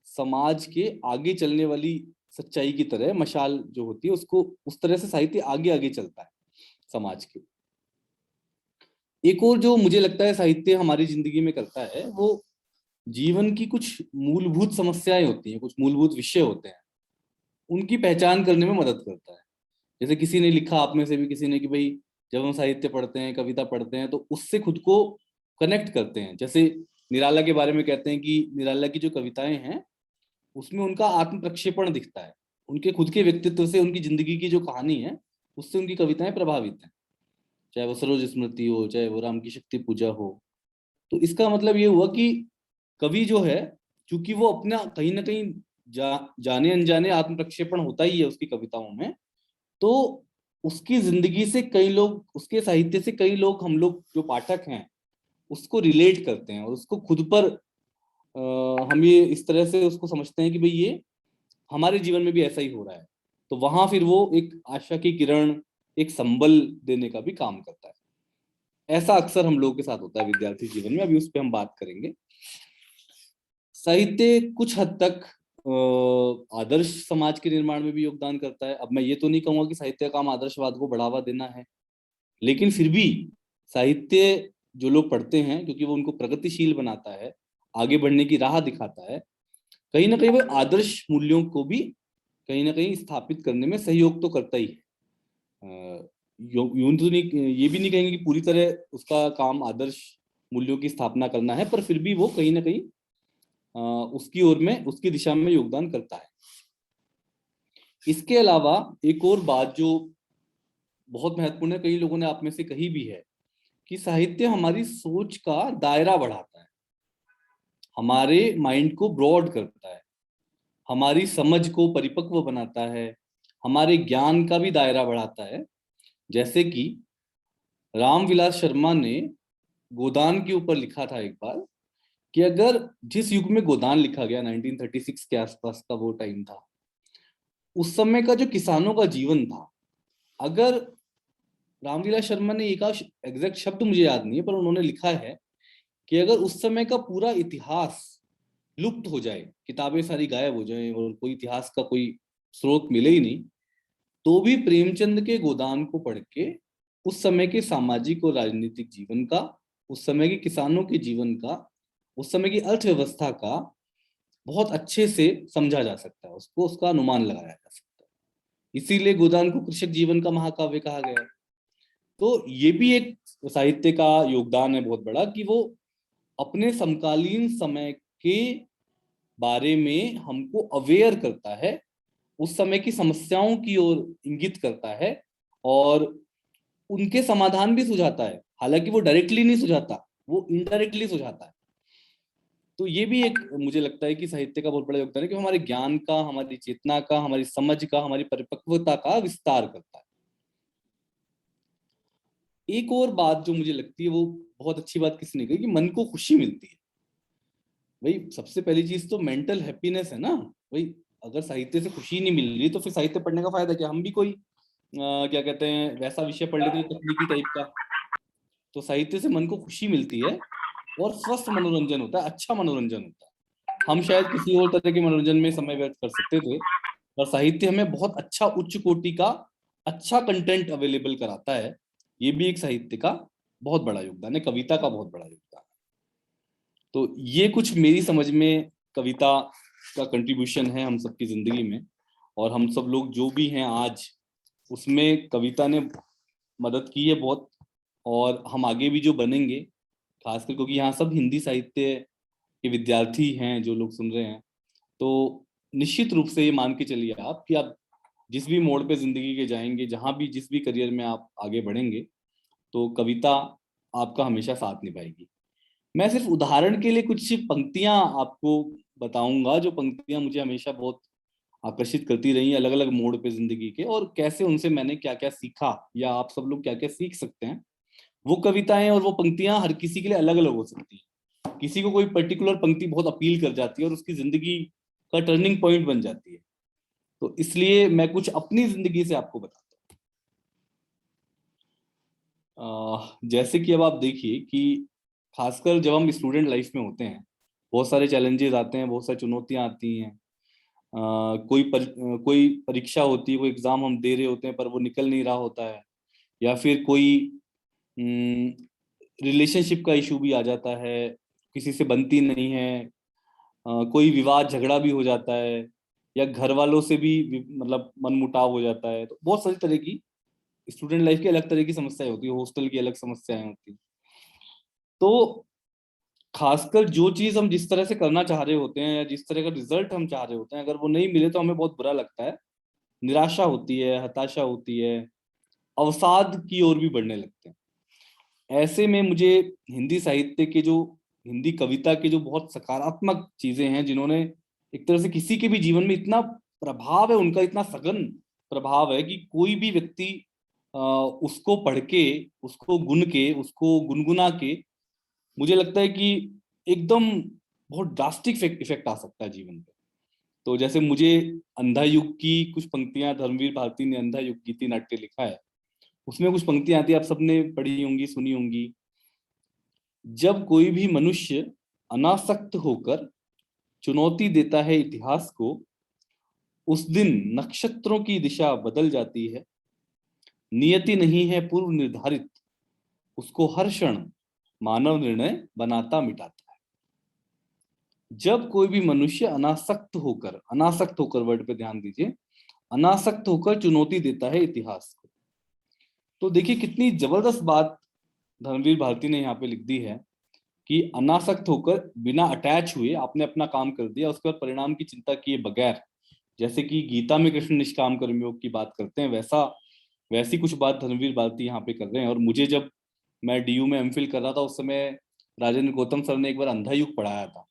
समाज के आगे चलने वाली सच्चाई की तरह, मशाल जो होती है उसको, उस तरह से साहित्य आगे आगे चलता है समाज के। एक और जो मुझे लगता है साहित्य हमारी जिंदगी में करता है, वो जीवन की कुछ मूलभूत समस्याएं होती हैं, कुछ मूलभूत विषय होते हैं, उनकी पहचान करने में मदद करता है। जैसे किसी ने लिखा, आप में से भी किसी ने, कि भाई जब हम साहित्य पढ़ते हैं, कविता पढ़ते हैं, तो उससे खुद को कनेक्ट करते हैं। जैसे निराला के बारे में कहते हैं कि निराला की जो कविताएं हैं उसमें उनका आत्म प्रक्षेपण दिखता है, उनके खुद के व्यक्तित्व से, उनकी जिंदगी की जो कहानी है उससे उनकी कविताएं प्रभावित हैं, चाहे वो सरोज स्मृति हो, चाहे वो राम की शक्ति पूजा हो। तो इसका मतलब ये हुआ कि कवि जो है, चूंकि वो अपना कहीं ना कहीं जाने अनजाने आत्म प्रक्षेपण होता ही है उसकी कविताओं में, तो उसकी जिंदगी से कई लोग, उसके साहित्य से कई लोग, हम लोग जो पाठक हैं उसको रिलेट करते हैं और उसको खुद पर हम ये इस तरह से उसको समझते हैं कि भाई ये हमारे जीवन में भी ऐसा ही हो रहा है। तो वहां फिर वो एक आशा की किरण, एक संबल देने का भी काम करता है। ऐसा अक्सर हम लोगों के साथ होता है विद्यार्थी जीवन में, अभी उस पर हम बात करेंगे। साहित्य कुछ हद तक आदर्श समाज के निर्माण में भी योगदान करता है। अब मैं ये तो नहीं कहूंगा कि साहित्य का काम आदर्शवाद को बढ़ावा देना है, लेकिन फिर भी साहित्य जो लोग पढ़ते हैं, क्योंकि वो उनको प्रगतिशील बनाता है, आगे बढ़ने की राह दिखाता है, कहीं ना कहीं वो आदर्श मूल्यों को भी कहीं ना कहीं स्थापित करने में सहयोग तो करता ही है। यूं तो नहीं, ये भी नहीं कहेंगे कि पूरी तरह उसका काम आदर्श मूल्यों की स्थापना करना है, पर फिर भी वो कहीं ना कहीं उसकी ओर में, उसकी दिशा में योगदान करता है। इसके अलावा एक और बात जो बहुत महत्वपूर्ण है, कई लोगों ने आप में से कही भी है, कि साहित्य हमारी सोच का दायरा बढ़ाता है, हमारे माइंड को ब्रॉड करता है, हमारी समझ को परिपक्व बनाता है, हमारे ज्ञान का भी दायरा बढ़ाता है। जैसे कि रामविलास शर्मा ने गोदान के ऊपर लिखा था एक बार, कि अगर जिस युग में गोदान लिखा गया, 1936 के आसपास का वो टाइम था, उस समय का जो किसानों का जीवन था, अगर रामविलास शर्मा ने एक एग्जैक्ट शब्द मुझे याद नहीं है, पर उन्होंने लिखा है कि अगर उस समय का पूरा इतिहास लुप्त हो जाए, किताबें सारी गायब हो जाएं और कोई इतिहास का कोई स्रोत मिले ही नहीं, तो भी प्रेमचंद के गोदान को पढ़ के उस समय के सामाजिक और राजनीतिक जीवन का, उस समय के किसानों के जीवन का, उस समय की अर्थव्यवस्था का बहुत अच्छे से समझा जा सकता है, उसको, उसका अनुमान लगाया जा सकता है। इसीलिए गोदान को कृषक जीवन का महाकाव्य कहा गया है। तो ये भी एक साहित्य का योगदान है बहुत बड़ा, कि वो अपने समकालीन समय के बारे में हमको अवेयर करता है, उस समय की समस्याओं की ओर इंगित करता है और उनके समाधान भी सुझाता है। हालांकि वो डायरेक्टली नहीं सुझाता, वो इनडायरेक्टली सुझाता है। तो ये भी एक मुझे लगता है कि साहित्य का बहुत बड़ा योगदान है, कि हमारे ज्ञान का, हमारी चेतना का, हमारी समझ का, हमारी परिपक्वता का विस्तार करता है। एक और बात जो मुझे लगती है, वो बहुत अच्छी बात किसी ने कही, कि मन को खुशी मिलती है। भाई सबसे पहली चीज तो मेंटल हैप्पीनेस है ना। भाई अगर साहित्य से खुशी नहीं मिल रही तो फिर साहित्य पढ़ने का फायदा क्या। हम भी कोई क्या कहते हैं वैसा विषय पढ़ लेते हैं तकनीकी टाइप का, तो साहित्य से मन को खुशी मिलती है और स्वस्थ मनोरंजन होता है, अच्छा मनोरंजन होता है। हम शायद किसी और तरह के मनोरंजन में समय व्यर्थ कर सकते थे, पर साहित्य हमें बहुत अच्छा, उच्च कोटि का अच्छा कंटेंट अवेलेबल कराता है। ये भी एक साहित्य का बहुत बड़ा योगदान है, कविता का बहुत बड़ा योगदान है। तो ये कुछ मेरी समझ में कविता का कंट्रीब्यूशन है हम सबकी जिंदगी में, और हम सब लोग जो भी हैं आज, उसमें कविता ने मदद की है बहुत, और हम आगे भी जो बनेंगे, खासकर क्योंकि यहाँ सब हिंदी साहित्य के विद्यार्थी हैं जो लोग सुन रहे हैं, तो निश्चित रूप से ये मान के चलिए आप कि आप जिस भी मोड़ पे जिंदगी के जाएंगे, जहां भी जिस भी करियर में आप आगे बढ़ेंगे, तो कविता आपका हमेशा साथ निभाएगी। मैं सिर्फ उदाहरण के लिए कुछ पंक्तियां आपको बताऊंगा, जो पंक्तियां मुझे हमेशा बहुत आकर्षित करती रही अलग अलग मोड़ पे जिंदगी के, और कैसे उनसे मैंने क्या क्या सीखा या आप सब लोग क्या क्या सीख सकते हैं। वो कविताएं और वो पंक्तियां हर किसी के लिए अलग अलग हो सकती है। किसी को कोई पर्टिकुलर पंक्ति बहुत अपील कर जाती है और उसकी जिंदगी का टर्निंग पॉइंट बन जाती है। तो इसलिए मैं कुछ अपनी जिंदगी से आपको बताता हूँ। जैसे कि अब आप देखिए कि खासकर जब हम स्टूडेंट लाइफ में होते हैं, बहुत सारे चैलेंजेस आते हैं, बहुत सारी चुनौतियां आती हैं। कोई परीक्षा होती है, कोई एग्जाम हम दे रहे होते हैं पर वो निकल नहीं रहा होता है, या फिर कोई रिलेशनशिप का इशू भी आ जाता है, किसी से बनती नहीं है, कोई विवाद झगड़ा भी हो जाता है, या घर वालों से भी मतलब मनमुटाव हो जाता है। तो बहुत सारी तरह की स्टूडेंट लाइफ की अलग तरह की समस्याएं होती है, हॉस्टल की अलग समस्याएं होती है। तो खासकर जो चीज हम जिस तरह से करना चाह रहे होते हैं या जिस तरह का रिजल्ट हम चाह रहे होते हैं, अगर वो नहीं मिले तो हमें बहुत बुरा लगता है, निराशा होती है, हताशा होती है, अवसाद की ओर भी बढ़ने लगते हैं। ऐसे में मुझे हिंदी साहित्य के जो हिंदी कविता के जो बहुत सकारात्मक चीजें हैं, जिन्होंने एक तरह से किसी के भी जीवन में इतना प्रभाव है, उनका इतना सघन प्रभाव है कि कोई भी व्यक्ति उसको पढ़ के, उसको गुन के, उसको गुनगुना के, मुझे लगता है कि एकदम बहुत ड्रास्टिक इफेक्ट आ सकता है जीवन पे। तो जैसे मुझे अंधा युग की कुछ पंक्तियां, धर्मवीर भारती ने अंधा युग गीति नाट्य लिखा है, उसमें कुछ पंक्तियां आती है, आप सबने पढ़ी होंगी, सुनी होंगी। जब कोई भी मनुष्य अनासक्त होकर चुनौती देता है इतिहास को, उस दिन नक्षत्रों की दिशा बदल जाती है। नियति नहीं है पूर्व निर्धारित, उसको हर क्षण मानव निर्णय बनाता मिटाता है। जब कोई भी मनुष्य अनासक्त होकर वर्ड पे ध्यान दीजिए, अनासक्त होकर चुनौती देता है इतिहास को। तो देखिए कितनी जबरदस्त बात धर्मवीर भारती ने यहाँ पे लिख दी है कि अनासक्त होकर, बिना अटैच हुए आपने अपना काम कर दिया, उसके बाद परिणाम की चिंता किए बगैर, जैसे कि गीता में कृष्ण निष्काम कर्मयोग की बात करते हैं, वैसी कुछ बात धर्मवीर भारती यहाँ पे कर रहे हैं। और मुझे जब मैं डीयू में एमफिल कर रहा था, उस समय राजेंद्र गौतम सर ने एक बार अंधा युग पढ़ाया था।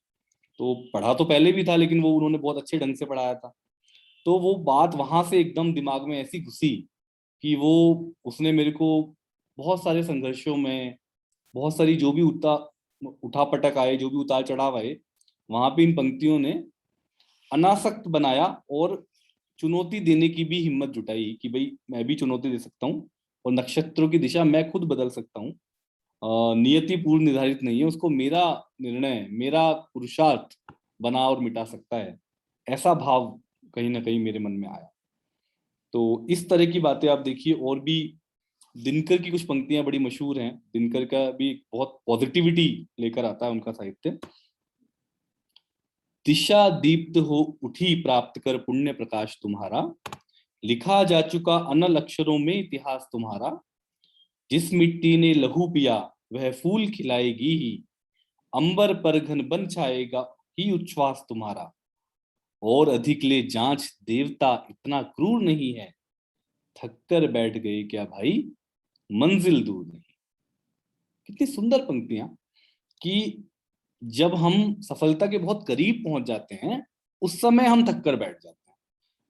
तो पढ़ा तो पहले भी था, लेकिन वो उन्होंने बहुत अच्छे ढंग से पढ़ाया था। तो वो बात वहां से एकदम दिमाग में ऐसी घुसी कि उसने मेरे को बहुत सारे संघर्षों में, बहुत सारी जो भी उठापटक आए, जो भी उतार चढ़ाव आए, वहां पे इन पंक्तियों ने अनासक्त बनाया और चुनौती देने की भी हिम्मत जुटाई कि भाई मैं भी चुनौती दे सकता हूँ और नक्षत्रों की दिशा मैं खुद बदल सकता हूँ। नियति पूर्व निर्धारित नहीं है, उसको मेरा निर्णय, मेरा पुरुषार्थ बना और मिटा सकता है। ऐसा भाव कहीं ना कहीं मेरे मन में आया। तो इस तरह की बातें आप देखिए। और भी दिनकर की कुछ पंक्तियां बड़ी मशहूर हैं। दिनकर का भी बहुत पॉजिटिविटी लेकर आता है उनका साहित्य। दिशा दीप्त हो उठी प्राप्त कर पुण्य प्रकाश तुम्हारा, लिखा जा चुका अनल अक्षरों में इतिहास तुम्हारा, जिस मिट्टी ने लहू पिया वह फूल खिलाएगी ही, अंबर पर घन बन छाएगा ही उच्छ्वास तुम्हारा, और अधिक ले जांच देवता इतना क्रूर नहीं है, थक कर बैठ गए क्या भाई मंजिल दूर नहीं। कितनी सुंदर पंक्तियां कि जब हम सफलता के बहुत करीब पहुंच जाते हैं, उस समय हम थक कर बैठ जाते हैं।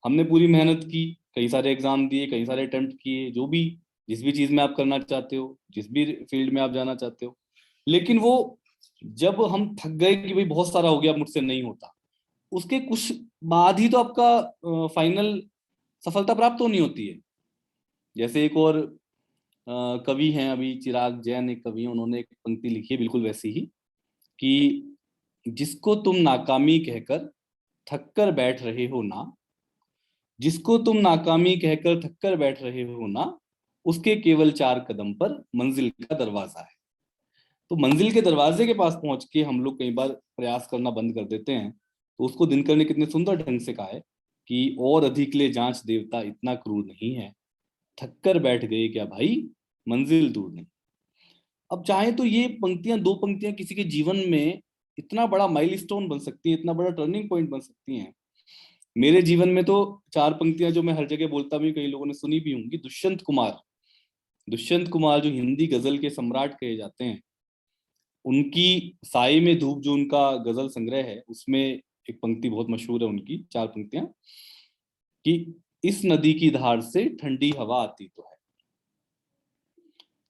हमने पूरी मेहनत की, कई सारे एग्जाम दिए, कई सारे अटेम्प्ट किए, जो भी जिस भी चीज में आप करना चाहते हो, जिस भी फील्ड में आप जाना चाहते हो, लेकिन वो जब हम थक गए कि भाई बहुत सारा हो गया, मुझसे नहीं होता, उसके कुछ बाद ही तो आपका फाइनल सफलता प्राप्त होनी होती है। जैसे एक और कवि हैं, अभी चिराग जैन एक कवि हैं, उन्होंने एक पंक्ति लिखी है बिल्कुल वैसी ही कि जिसको तुम नाकामी कहकर थक कर बैठ रहे हो ना, जिसको तुम नाकामी कहकर थक कर बैठ रहे हो ना, उसके केवल 4 कदम पर मंजिल का दरवाजा है। तो मंजिल के दरवाजे के पास पहुंच के हम लोग कई बार प्रयास करना बंद कर देते हैं। तो उसको दिनकर ने कितने सुंदर ढंग से कहा है कि और अधिक ले जांच देवता इतना क्रूर नहीं है, थक कर बैठ गए क्या भाई मंजिल दूर नहीं। अब चाहे तो ये पंक्तियां, 2 पंक्तियां किसी के जीवन में इतना बड़ा माइलस्टोन बन सकती हैं, इतना बड़ा टर्निंग पॉइंट बन सकती हैं। मेरे जीवन में तो 4 पंक्तियां जो मैं हर जगह बोलता भी, कई लोगों ने सुनी भी होंगी। दुष्यंत कुमार जो हिंदी गजल के सम्राट कहे जाते हैं, उनकी साए में धूप जो उनका गजल संग्रह है, उसमें एक पंक्ति बहुत मशहूर है उनकी, 4 पंक्तियां, कि इस नदी की धार से ठंडी हवा आती तो है।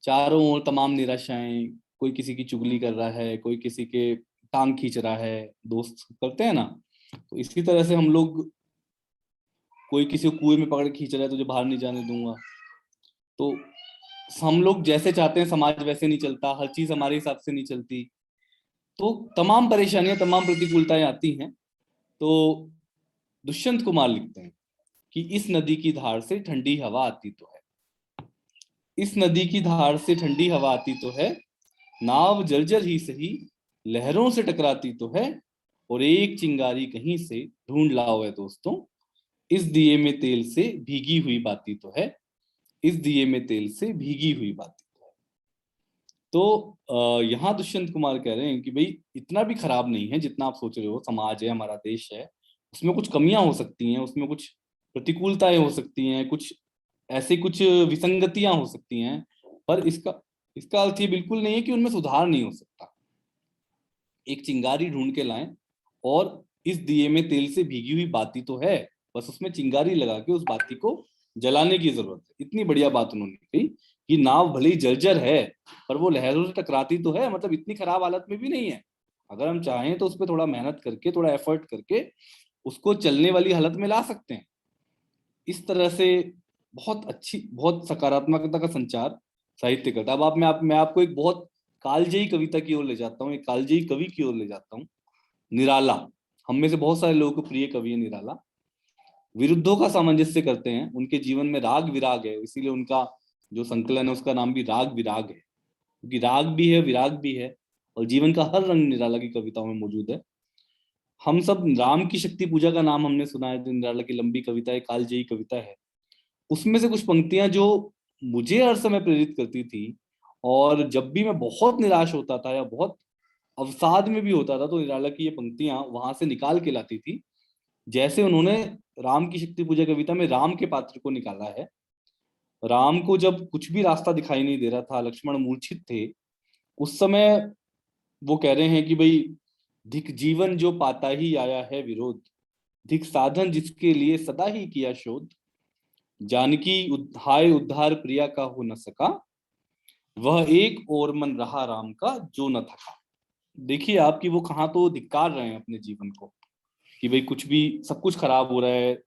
चारों ओर तमाम निराशाएं, कोई किसी की चुगली कर रहा है, कोई किसी के टांग खींच रहा है, दोस्त करते हैं ना, तो इसी तरह से हम लोग, कोई किसी को कुएं में पकड़ के खींच रहा है, तुझे बाहर नहीं जाने दूंगा, तो हम लोग जैसे चाहते हैं समाज वैसे नहीं चलता, हर चीज हमारे हिसाब से नहीं चलती, तो तमाम परेशानियां, तमाम प्रतिकूलताएं आती हैं। तो दुष्यंत कुमार लिखते हैं कि इस नदी की धार से ठंडी हवा आती तो है, इस नदी की धार से ठंडी हवा आती तो है, नाव जर्जर ही सही लहरों से टकराती तो है, और एक चिंगारी कहीं से ढूंढ लाओ है दोस्तों, इस दिए में तेल से भीगी हुई बाती तो है, इस दिए में तेल से भीगी हुई बाती तो है। तो यहाँ दुष्यंत कुमार कह रहे हैं कि भाई इतना भी खराब नहीं है जितना आप सोच रहे हो। समाज है, हमारा देश है, उसमें कुछ कमियां हो सकती हैं, उसमें कुछ प्रतिकूलताएं हो सकती हैं, कुछ ऐसे कुछ विसंगतियां हो सकती हैं, पर इसका अर्थ ये बिल्कुल नहीं है कि उनमें सुधार नहीं हो सकता। एक चिंगारी ढूंढ के लाएं, और इस दिए में तेल से भीगी हुई बाती तो है, बस उसमें चिंगारी लगा के उस बाती को जलाने की जरूरत है। इतनी बढ़िया बात उन्होंने कही कि नाव भले ही जर्जर है, पर वो लहरों से टकराती तो है, मतलब इतनी खराब हालत में भी नहीं है। अगर हम चाहें तो उस पर थोड़ा मेहनत करके, थोड़ा एफर्ट करके उसको चलने वाली हालत में ला सकते हैं। इस तरह से बहुत अच्छी, बहुत सकारात्मकता का संचार साहित्य करता है। अब मैं आपको एक बहुत कालजयी कविता की ओर ले जाता हूँ, एक कालजयी कवि की ओर ले जाता हूँ, निराला। हम में से बहुत सारे लोगों को प्रिय कवि है निराला। विरुद्धों का सामंजस्य करते हैं, उनके जीवन में राग विराग है, इसीलिए उनका जो संकलन है उसका नाम भी राग विराग है, क्योंकि राग भी है, विराग भी है, और जीवन का हर रंग निराला की कविताओं में मौजूद है। हम सब राम की शक्ति पूजा का नाम हमने सुना है, जो निराला की लंबी कविता है, कालजयी कविता है। उसमें से कुछ पंक्तियां जो मुझे हर समय प्रेरित करती थी, और जब भी मैं बहुत निराश होता था या बहुत अवसाद में भी होता था, तो निराला की ये पंक्तियां वहां से निकाल के लाती थी। जैसे उन्होंने राम की शक्ति पूजा कविता में राम के पात्र को निकाला है। राम को जब कुछ भी रास्ता दिखाई नहीं दे रहा था, लक्ष्मण मूर्छित थे, उस समय वो कह रहे हैं कि भाई धिक जीवन जो पाता ही आया है विरोध, धिक साधन जिसके लिए सदा ही किया शोध, जानकी हाय उद्धार प्रिया का हो न सका, वह एक और मन रहा राम का जो न थका। देखिए आपकी वो कहाँ तो धिक्कार रहे हैं अपने जीवन को, कि भाई कुछ भी, सब कुछ खराब हो रहा है,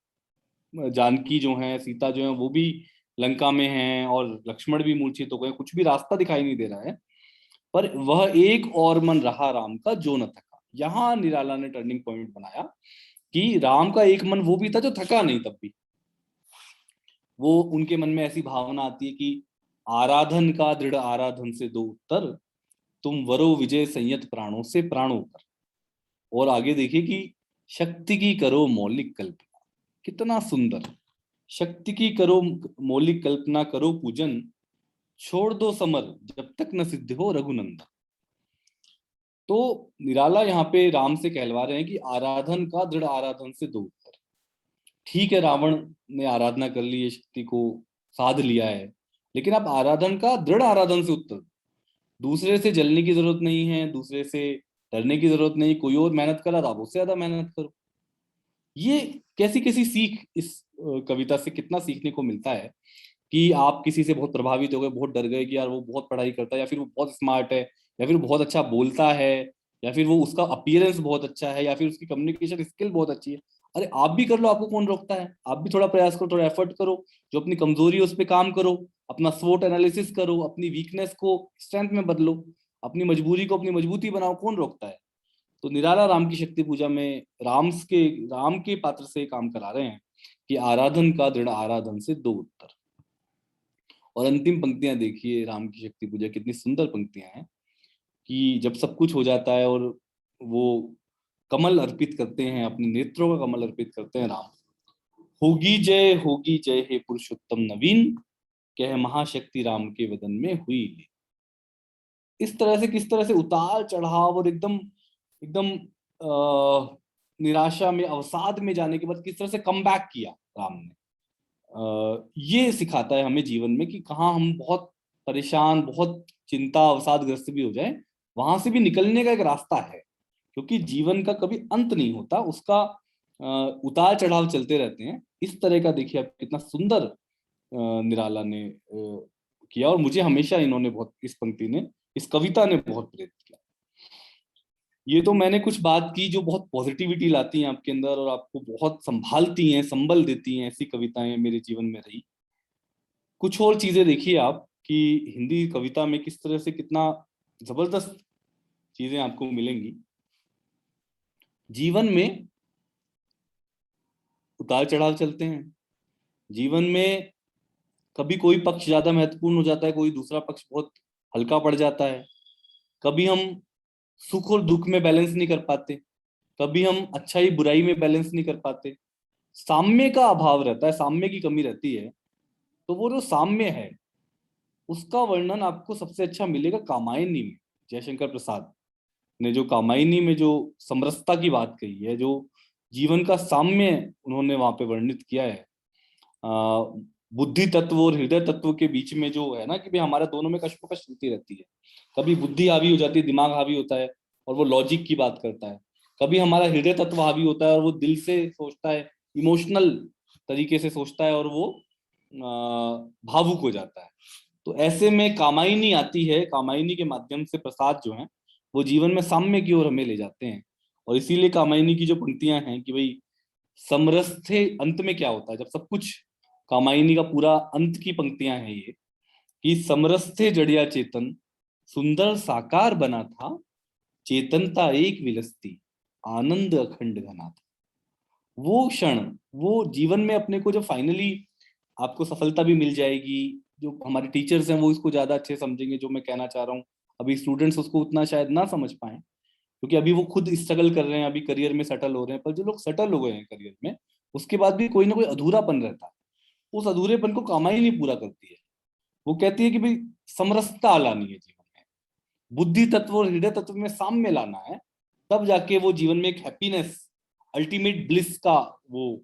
जानकी जो है, सीता जो है, वो भी लंका में हैं, और लक्ष्मण भी मूर्छित हो गए, कुछ भी रास्ता दिखाई नहीं दे रहा है, पर वह एक और मन रहा राम का जो न थका। यहाँ निराला ने टर्निंग पॉइंट बनाया कि राम का एक मन वो भी था जो थका नहीं। तब भी वो उनके मन में ऐसी भावना आती है कि आराधन का दृढ़ आराधन से दो उत्तर, तुम वरो विजय संयत प्राणों से प्राणों पर। और आगे देखिए कि शक्ति की करो मौलिक कल्पना, कितना सुंदर। शक्ति की करो मौलिक कल्पना, करो पूजन, छोड़ दो समर जब तक न सिद्ध हो रघुनंदन। तो निराला यहाँ पे राम से कहलवा रहे हैं कि आराधन का दृढ़ आराधन से दो उत्तर। ठीक है, रावण ने आराधना कर ली है, शक्ति को साध लिया है, लेकिन आप आराधन का दृढ़ आराधन से उत्तर। दूसरे से जलने की जरूरत नहीं है, दूसरे से डरने की जरूरत नहीं, कोई और मेहनत कर रहा था आप उससे ज्यादा मेहनत करो। ये कैसी कैसी सीख इस कविता से कितना सीखने को मिलता है कि आप किसी से बहुत प्रभावित हो गए, बहुत डर गए कि यार वो बहुत पढ़ाई करता है, या फिर वो बहुत स्मार्ट है, या फिर वो बहुत अच्छा बोलता है, या फिर वो उसका अपीयरेंस बहुत अच्छा है, या फिर उसकी कम्युनिकेशन स्किल बहुत अच्छी है। अरे आप भी कर लो, आपको कौन रोकता है? आप भी थोड़ा प्रयास करो, थोड़ा एफर्ट करो, जो अपनी कमजोरी है उस पर काम करो, अपना स्वोट एनालिसिस करो, अपनी वीकनेस को स्ट्रेंथ में बदलो, अपनी मजबूरी को अपनी मजबूती बनाओ, कौन रोकता है? तो निराला राम की शक्ति पूजा में राम के पात्र से काम करा रहे हैं कि आराधन का दृढ़ आराधन से दो उत्तर। और अंतिम पंक्तियां देखिए राम की शक्ति पूजा, कितनी सुंदर पंक्तियां हैं कि जब सब कुछ हो जाता है और वो कमल अर्पित करते हैं, अपने नेत्रों का कमल अर्पित करते हैं राम। होगी जय हे पुरुषोत्तम नवीन, कह महाशक्ति राम के वदन में हुई। इस तरह से, किस तरह से उतार चढ़ाव और एकदम एकदम निराशा में, अवसाद में जाने के बाद किस तरह से कम बैक किया राम ने। ये सिखाता है हमें जीवन में कि कहाँ हम बहुत परेशान, बहुत चिंता, अवसादग्रस्त भी हो जाए, वहां से भी निकलने का एक रास्ता है, क्योंकि जीवन का कभी अंत नहीं होता, उसका उतार चढ़ाव चलते रहते हैं। इस तरह का देखिए आप कितना सुंदर निराला ने किया, और मुझे हमेशा इन्होंने बहुत, इस पंक्ति ने, इस कविता ने बहुत प्रेरित किया। ये तो मैंने कुछ बात की जो बहुत पॉजिटिविटी लाती हैं आपके अंदर और आपको बहुत संभालती हैं, संबल देती हैं, ऐसी कविताएं मेरे जीवन में रही। कुछ और चीजें देखिए आप कि हिंदी कविता में किस तरह से कितना जबरदस्त चीजें आपको मिलेंगी। जीवन में उतार चढ़ाव चलते हैं, जीवन में कभी कोई पक्ष ज्यादा महत्वपूर्ण हो जाता है, कोई दूसरा पक्ष बहुत हल्का पड़ जाता है, कभी हम सुख और दुख में बैलेंस नहीं कर पाते, कभी हम अच्छाई बुराई में बैलेंस नहीं कर पाते, साम्य का अभाव रहता है, साम्य की कमी रहती है। तो वो जो साम्य है उसका वर्णन आपको सबसे अच्छा मिलेगा कामायनी में। जयशंकर प्रसाद ने जो कामायनी में जो समरसता की बात कही है, जो जीवन का साम्य उन्होंने वहां पे वर्णित किया है, बुद्धि तत्व और हृदय तत्व के बीच में जो है ना कि भाई हमारे दोनों में कशमकश चलती रहती है। कभी बुद्धि हावी हो जाती है, दिमाग हावी होता है और वो लॉजिक की बात करता है, कभी हमारा हृदय तत्व हावी होता है और वो दिल से सोचता है, इमोशनल तरीके से सोचता है और वो भावुक हो जाता है। तो ऐसे में कामायनी आती है, कामायनी के माध्यम से प्रसाद जो है वो जीवन में साम्य की ओर हमें ले जाते हैं। और इसीलिए कामायनी की जो पंक्तियां हैं कि भाई समरस्थे, अंत में क्या होता है जब सब कुछ, कामायनी का पूरा अंत की पंक्तियां हैं ये कि समरस्थे जड़िया चेतन, सुंदर साकार बना था, चेतनता एक विलसती, आनंद अखंड घना था। वो क्षण, वो जीवन में अपने को जब फाइनली आपको सफलता भी मिल जाएगी, जो हमारे टीचर्स हैं वो इसको ज्यादा अच्छे समझेंगे जो मैं कहना चाह रहा हूँ, अभी स्टूडेंट्स उसको उतना शायद ना समझ पाए क्योंकि अभी वो खुद स्ट्रगल कर रहे हैं, अभी करियर में सेटल हो रहे हैं। पर जो लोग सेटल हो गए हैं करियर में, उसके बाद भी कोई ना कोई अधूरापन रहता है, उस अधूरेपन को कामायनी पूरा करती है। वो कहती है कि भाई समरसता लानी है जीवन में, बुद्धि तत्व और हृदय तत्व में साम्य लाना है, तब जाके वो जीवन में एक हैप्पीनेस, अल्टीमेट ब्लिस का वो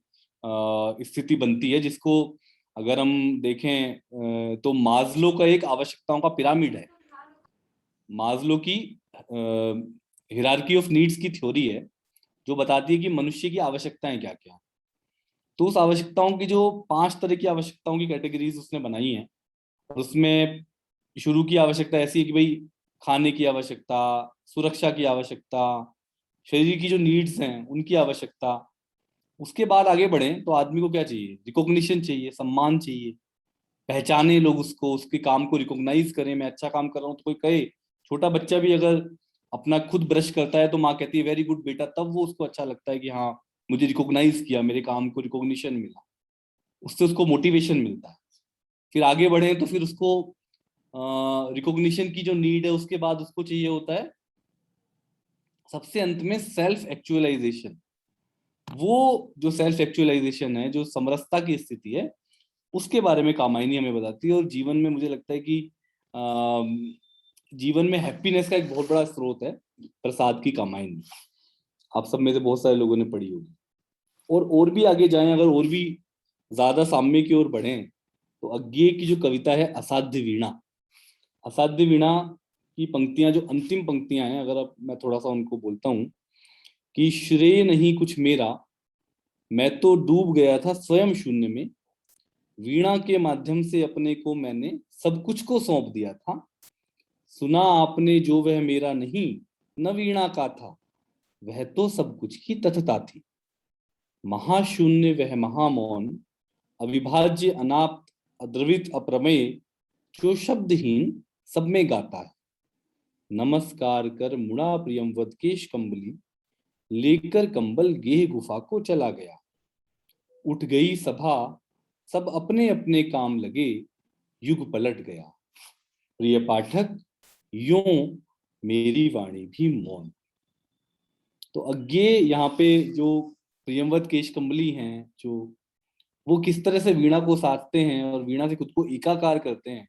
स्थिति बनती है, जिसको अगर हम देखें तो मास्लो का एक आवश्यकताओं का पिरामिड है। मास्लो की हिरार्की ऑफ नीड्स की थ्योरी है जो बताती है कि मनुष्य की आवश्यकताएं क्या क्या। तो उस आवश्यकताओं की जो 5 तरह की आवश्यकताओं की कैटेगरीज उसने बनाई है, उसमें शुरू की आवश्यकता ऐसी है कि भाई खाने की आवश्यकता, सुरक्षा की आवश्यकता, शरीर की जो नीड्स हैं उनकी आवश्यकता। उसके बाद आगे बढ़े तो आदमी को क्या चाहिए, रिकॉग्निशन चाहिए, सम्मान चाहिए, पहचाने लोग उसको, उसके काम को रिकॉग्नाइज करें, मैं अच्छा काम कर रहा हूँ तो कोई कहे। छोटा बच्चा भी अगर अपना खुद ब्रश करता है तो माँ कहती है वेरी गुड बेटा, तब वो उसको अच्छा लगता है कि हाँ मुझे रिकॉग्नाइज किया, मेरे काम को रिकॉग्निशन मिला, उससे उसको मोटिवेशन मिलता है। फिर आगे बढ़े तो फिर उसको रिकॉग्निशन की जो नीड है उसके बाद उसको चाहिए होता है सबसे अंत में सेल्फ एक्चुअलाइजेशन। वो जो सेल्फ एक्चुअलाइजेशन है, जो समरसता की स्थिति है, उसके बारे में कामायनी हमें बताती है। और जीवन में मुझे लगता है कि जीवन में हैप्पीनेस का एक बहुत बड़ा स्रोत है प्रसाद की कामायनी। आप सब में से बहुत सारे लोगों ने पढ़ी होगी। और भी आगे जाएं, अगर और भी ज्यादा साम्य की ओर बढ़ें तो अज्ञेय की जो कविता है असाध्य वीणा, असाध्य वीणा की पंक्तियां, जो अंतिम पंक्तियां हैं, अगर मैं थोड़ा सा उनको बोलता हूं कि श्रेय नहीं कुछ मेरा, मैं तो डूब गया था स्वयं शून्य में, वीणा के माध्यम से अपने को मैंने सब कुछ को सौंप दिया था, सुना आपने जो वह मेरा नहीं न वीणा का था, वह तो सब कुछ की तथता थी, महाशून्य वह महामौन, अविभाज्य अनाप्त अद्रवित अप्रमेय, जो शब्दहीन सब में गाता है, नमस्कार कर मुड़ा प्रियमवद केश कंबली, लेकर कंबल गेह गुफा को चला गया, उठ गई सभा सब अपने अपने काम लगे, युग पलट गया, प्रिय पाठक यूं मेरी वाणी भी मौन। तो अज्ञेय यहाँ पे जो प्रियमवद केश कंबली हैं, जो वो किस तरह से वीणा को साधते हैं और वीणा से खुद को एकाकार करते हैं,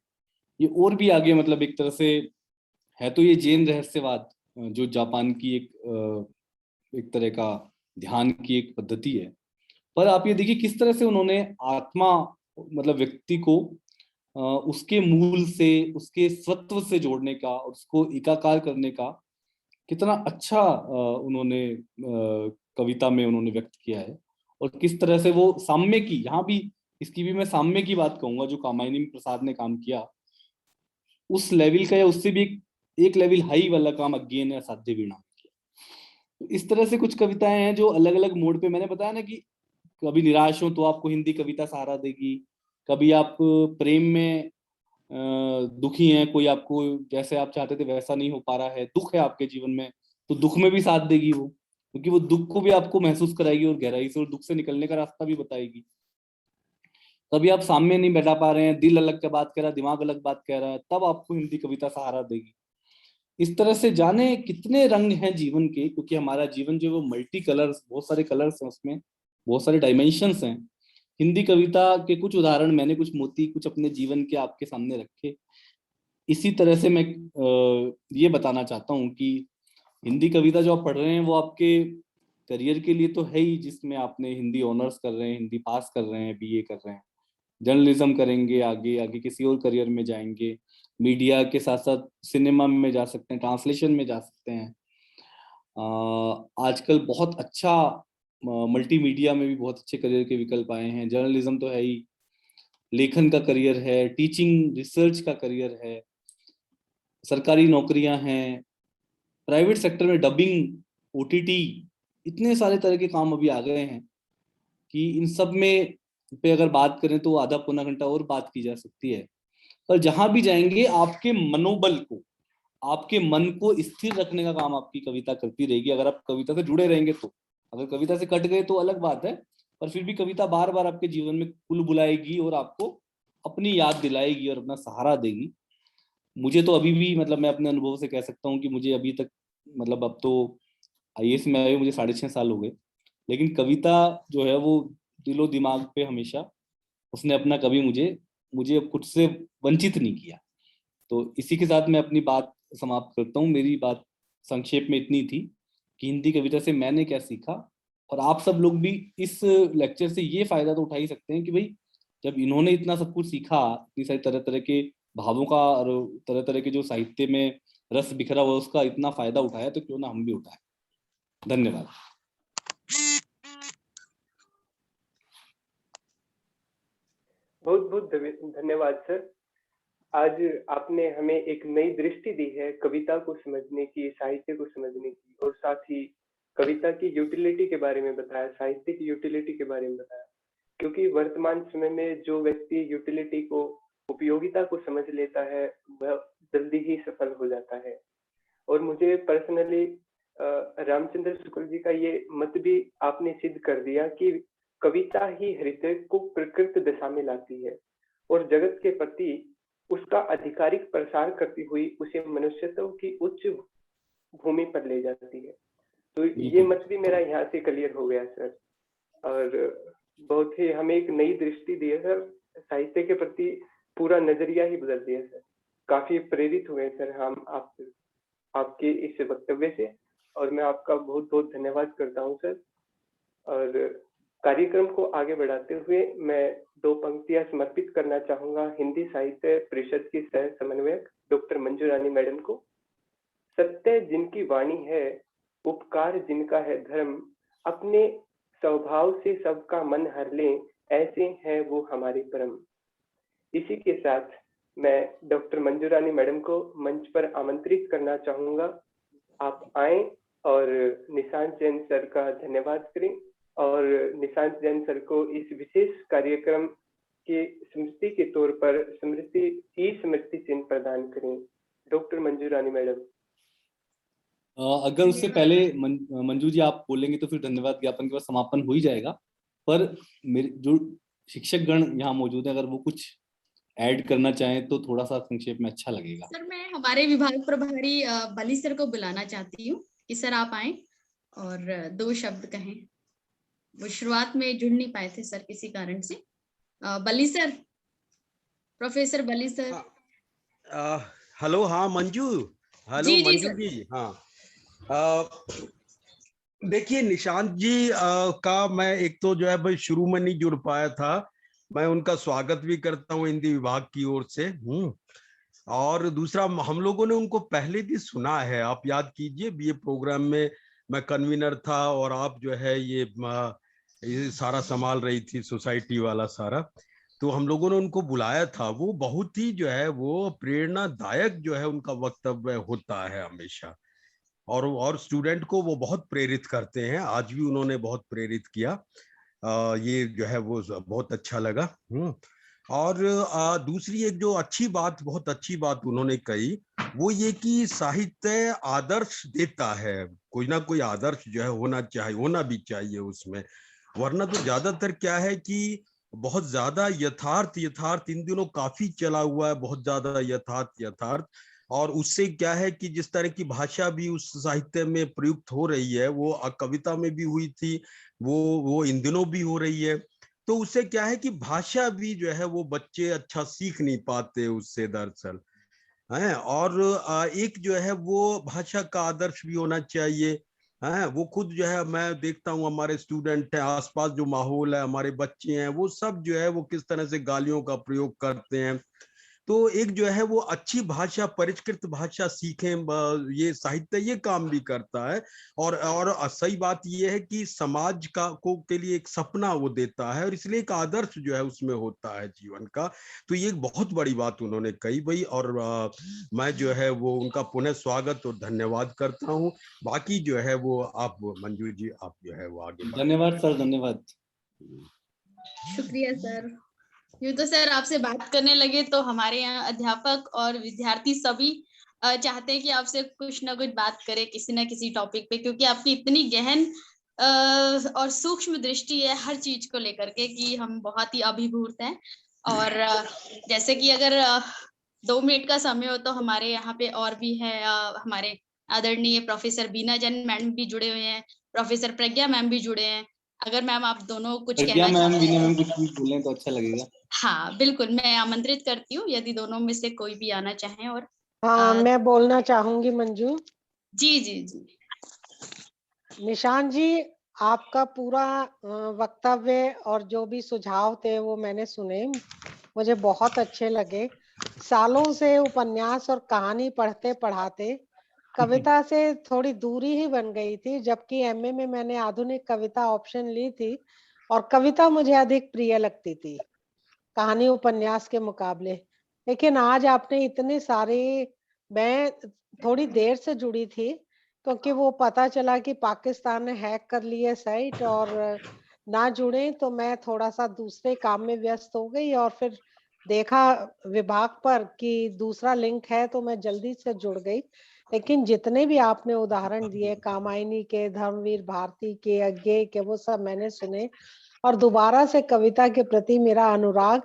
ये और भी आगे मतलब एक तरह से है तो ये जैन रहस्यवाद, जो जापान की एक तरह का ध्यान की एक पद्धति है। पर आप ये देखिए किस तरह से उन्होंने आत्मा मतलब व्यक्ति को उसके मूल से, उसके स्वत्व से जोड़ने का और उसको एकाकार करने का कितना अच्छा उन्होंने कविता में उन्होंने व्यक्त किया है। और किस तरह से वो साम्य की, यहाँ भी इसकी भी मैं साम्य की बात कहूंगा, जो कामायनी प्रसाद ने काम किया उस लेवल का या उससे भी एक लेवल हाई वाला काम अज्ञेय ने असाध्य वीणा में किया। तो इस तरह से कुछ कविताएं हैं जो अलग अलग मोड पे, मैंने बताया ना कि कभी निराश हो तो आपको हिंदी कविता सहारा देगी, कभी आप प्रेम में दुखी हैं, कोई आपको जैसे आप चाहते थे वैसा नहीं हो पा रहा है, दुख है आपके जीवन में, तो दुख में भी साथ देगी वो, क्योंकि वो दुख को भी आपको महसूस कराएगी और गहराई से, और दुख से निकलने का रास्ता भी बताएगी। कभी आप सामने नहीं बैठा पा रहे हैं, दिल अलग का बात कह रहा है, दिमाग अलग बात कह रहा है, तब आपको हिंदी कविता सहारा देगी। इस तरह से जाने कितने रंग हैं जीवन के, क्योंकि हमारा जीवन जो वो मल्टी कलर्स, बहुत सारे कलर्स हैं उसमें, बहुत सारे डायमेंशंस हैं। हिंदी कविता के कुछ उदाहरण मैंने, कुछ मोती, कुछ अपने जीवन के आपके सामने रखे। इसी तरह से मैं ये बताना चाहता हूँ कि हिंदी कविता जो आप पढ़ रहे हैं वो आपके करियर के लिए तो है ही, जिसमें आपने हिंदी ऑनर्स कर रहे हैं, हिंदी पास कर रहे हैं, बीए कर रहे हैं, जर्नलिज्म करेंगे, आगे आगे किसी और करियर में जाएंगे, मीडिया के साथ साथ सिनेमा में जा सकते हैं, ट्रांसलेशन में जा सकते हैं। आजकल बहुत अच्छा मल्टीमीडिया में भी बहुत अच्छे करियर के विकल्प आए हैं। जर्नलिज्म तो है ही, लेखन का करियर है, टीचिंग रिसर्च का करियर है, सरकारी नौकरियां हैं, प्राइवेट सेक्टर में डबिंग, ओटीटी, इतने सारे तरह के काम अभी आ गए हैं कि इन सब में पे अगर बात करें तो आधा पौना घंटा और बात की जा सकती है। पर जहां भी जाएंगे आपके मनोबल को, आपके मन को स्थिर रखने का काम आपकी कविता करती रहेगी, अगर आप कविता से जुड़े रहेंगे तो। अगर कविता से कट गए तो अलग बात है, पर फिर भी कविता बार बार आपके जीवन में कुल बुलाएगी और आपको अपनी याद दिलाएगी और अपना सहारा देगी। मुझे तो अभी भी, मतलब मैं अपने अनुभव से कह सकता हूँ कि मुझे अभी तक, मतलब अब तो आईएएस में आए मुझे 6.5 साल हो गए, लेकिन कविता जो है वो दिलो दिमाग पे हमेशा उसने अपना कभी मुझे खुद से वंचित नहीं किया। तो इसी के साथ मैं अपनी बात समाप्त करता हूँ। मेरी बात संक्षेप में इतनी थी कि हिंदी कविता से मैंने क्या सीखा, और आप सब लोग भी इस लेक्चर से ये फायदा तो उठा ही सकते हैं कि भाई जब इन्होंने इतना सब कुछ सीखा, इतनी सारी तरह तरह के भावों का और तरह तरह के जो साहित्य में रस बिखरा हुआ उसका इतना फायदा उठाया, तो क्यों ना हम भी उठाएं। धन्यवाद। बहुत बहुत धन्यवाद सर। आज आपने हमें एक नई दृष्टि दी है कविता को समझने की, साहित्य को समझने की, और साथ ही कविता की यूटिलिटी के बारे में बताया, साहित्य की यूटिलिटी के बारे में बताया। क्योंकि वर्तमान समय में जो व्यक्ति यूटिलिटी को, उपयोगिता को समझ लेता है, वह जल्दी ही सफल हो जाता है। और मुझे पर्सनली रामचंद्र शुक्ल जी का ये मत भी आपने सिद्ध कर दिया कि कविता ही हृदय को प्रकृत दशा में लाती है और जगत के प्रति उसका आधिकारिक प्रसार करती हुई उसे मनुष्यत्व की उच्च भूमि पर ले जाती है। तो ये मत भी मेरा यहाँ से क्लियर हो गया सर, और बहुत ही हमें एक नई दृष्टि दी है सर, साहित्य के प्रति पूरा नजरिया ही बदल दिया सर। काफी प्रेरित हुए सर हम आपके इस वक्तव्य से, और मैं आपका बहुत बहुत धन्यवाद करता हूँ सर। और कार्यक्रम को आगे बढ़ाते हुए मैं 2 पंक्तियां समर्पित करना चाहूंगा हिंदी साहित्य परिषद की सह समन्वयक डॉक्टर मंजू रानी मैडम को। सत्य जिनकी वाणी है, उपकार जिनका है धर्म, अपने स्वभाव से सबका मन हर लें, ऐसे हैं वो हमारे परम। इसी के साथ मैं डॉक्टर मंजू रानी मैडम को मंच पर आमंत्रित करना चाहूंगा। आप आए और निशांत जैन सर का धन्यवाद करें और निशांत जैन सर को इस विशेष कार्यक्रम के स्मृति के तौर पर स्मृति चिन्ह प्रदान करें। Doctor Manju Rani madam. अगर उससे पहले मंजू जी आप बोलेंगे तो फिर धन्यवाद ज्ञापन के बाद समापन हो ही जाएगा, पर मेरे जो शिक्षक गण यहाँ मौजूद है, अगर वो कुछ ऐड करना चाहें तो थोड़ा सा संक्षेप में अच्छा लगेगा। सर मैं हमारे विभाग प्रभारी बली सर को बुलाना चाहती हूँ कि सर आप आए और 2 शब्द कहें। वो शुरुआत में जुड़ नहीं पाए थे सर किसी कारण से। बली सर, प्रोफेसर बली सर। हेलो, हाँ मंजू, हेलो जी मंजू सर। जी, हाँ देखिए निशांत जी का मैं एक तो जो है भाई शुरू में नहीं जुड़ पाया था, मैं उनका स्वागत भी करता हूँ हिंदी विभाग की ओर से। और दूसरा हम लोगों ने उनको पहले भी सुना है, आप याद कीजिए ये प्रोग्राम में मैं कन्वीनर था और आप जो है ये सारा संभाल रही थी सोसाइटी वाला सारा, तो हम लोगों ने उनको बुलाया था। वो बहुत ही जो है वो प्रेरणादायक जो है उनका वक्तव्य होता है हमेशा, और स्टूडेंट को वो बहुत प्रेरित करते हैं। आज भी उन्होंने बहुत प्रेरित किया, ये जो है वो बहुत अच्छा लगा। और दूसरी एक जो अच्छी बात, बहुत अच्छी बात उन्होंने कही, वो ये कि साहित्य आदर्श देता है, कोई ना कोई आदर्श जो है होना भी चाहिए उसमें, वरना तो ज्यादातर क्या है कि बहुत ज्यादा यथार्थ इन दिनों काफी चला हुआ है, बहुत ज्यादा यथार्थ, और उससे क्या है कि जिस तरह की भाषा भी उस साहित्य में प्रयुक्त हो रही है, वो कविता में भी हुई थी, वो इन दिनों भी हो रही है, तो उससे क्या है कि भाषा भी जो है वो बच्चे अच्छा सीख नहीं पाते उससे दरअसल है। और एक जो है वो भाषा का आदर्श भी होना चाहिए है। वो खुद जो है मैं देखता हूँ हमारे स्टूडेंट है, आसपास जो माहौल है, हमारे बच्चे हैं, वो सब जो है वो किस तरह से गालियों का प्रयोग करते हैं। तो एक जो है वो अच्छी भाषा, परिष्कृत भाषा सीखें, ये साहित्य ये काम भी करता है। और सही बात ये है कि समाज को के लिए एक सपना वो देता है, और इसलिए एक आदर्श जो है उसमें होता है जीवन का। तो ये एक बहुत बड़ी बात उन्होंने कही भाई, और मैं जो है वो उनका पुनः स्वागत और धन्यवाद करता हूँ। बाकी जो है वो आप मंजू जी, आप जो है वो आगे धन्यवाद सर, धन्यवाद। शुक्रिया सर। यूँ तो सर आपसे बात करने लगे तो हमारे यहाँ अध्यापक और विद्यार्थी सभी चाहते हैं कि आपसे कुछ ना कुछ बात करें किसी ना किसी टॉपिक पे, क्योंकि आपकी इतनी गहन और सूक्ष्म दृष्टि है हर चीज को लेकर के कि हम बहुत ही अभिभूत हैं। और जैसे कि अगर 2 मिनट का समय हो तो हमारे यहाँ पे और भी है, हमारे आदरणीय प्रोफेसर बीना जैन मैम भी जुड़े हुए हैं, प्रोफेसर प्रज्ञा मैम भी जुड़े हैं। अगर मैम आप दोनों कुछ प्रज्ञा कहना मैम, चाहते बीना हैं मैम कुछ भी बोलें तो अच्छा लगेगा। हाँ बिल्कुल, मैं आमंत्रित करती हूँ यदि दोनों में से कोई भी आना चाहें। और हाँ, मैं बोलना चाहूंगी मंजू। जी जी जी। निशांत जी, आपका पूरा वक्तव्य और जो भी सुझाव थे वो मैंने सुने, मुझे बहुत अच्छे लगे। सालों से उपन्यास और कहानी पढ़ते पढ़ाते कविता से थोड़ी दूरी ही बन गई थी, जबकि एमए में मैंने आधुनिक कविता ऑप्शन ली थी और कविता मुझे अधिक प्रिय लगती थी कहानी उपन्यास के मुकाबले। लेकिन आज आपने इतने सारे, मैं थोड़ी देर से जुड़ी थी क्योंकि वो पता चला कि पाकिस्तान ने हैक कर ली है साइट, और ना जुड़े तो मैं थोड़ा सा दूसरे काम में व्यस्त हो गई, और फिर देखा विभाग पर कि दूसरा लिंक है तो मैं जल्दी से जुड़ गई। लेकिन जितने भी आपने उदाहरण दिए, कामायनी के, धर्मवीर भारती के, अज्ञेय के, वो सब मैंने सुने, और दोबारा से कविता के प्रति मेरा अनुराग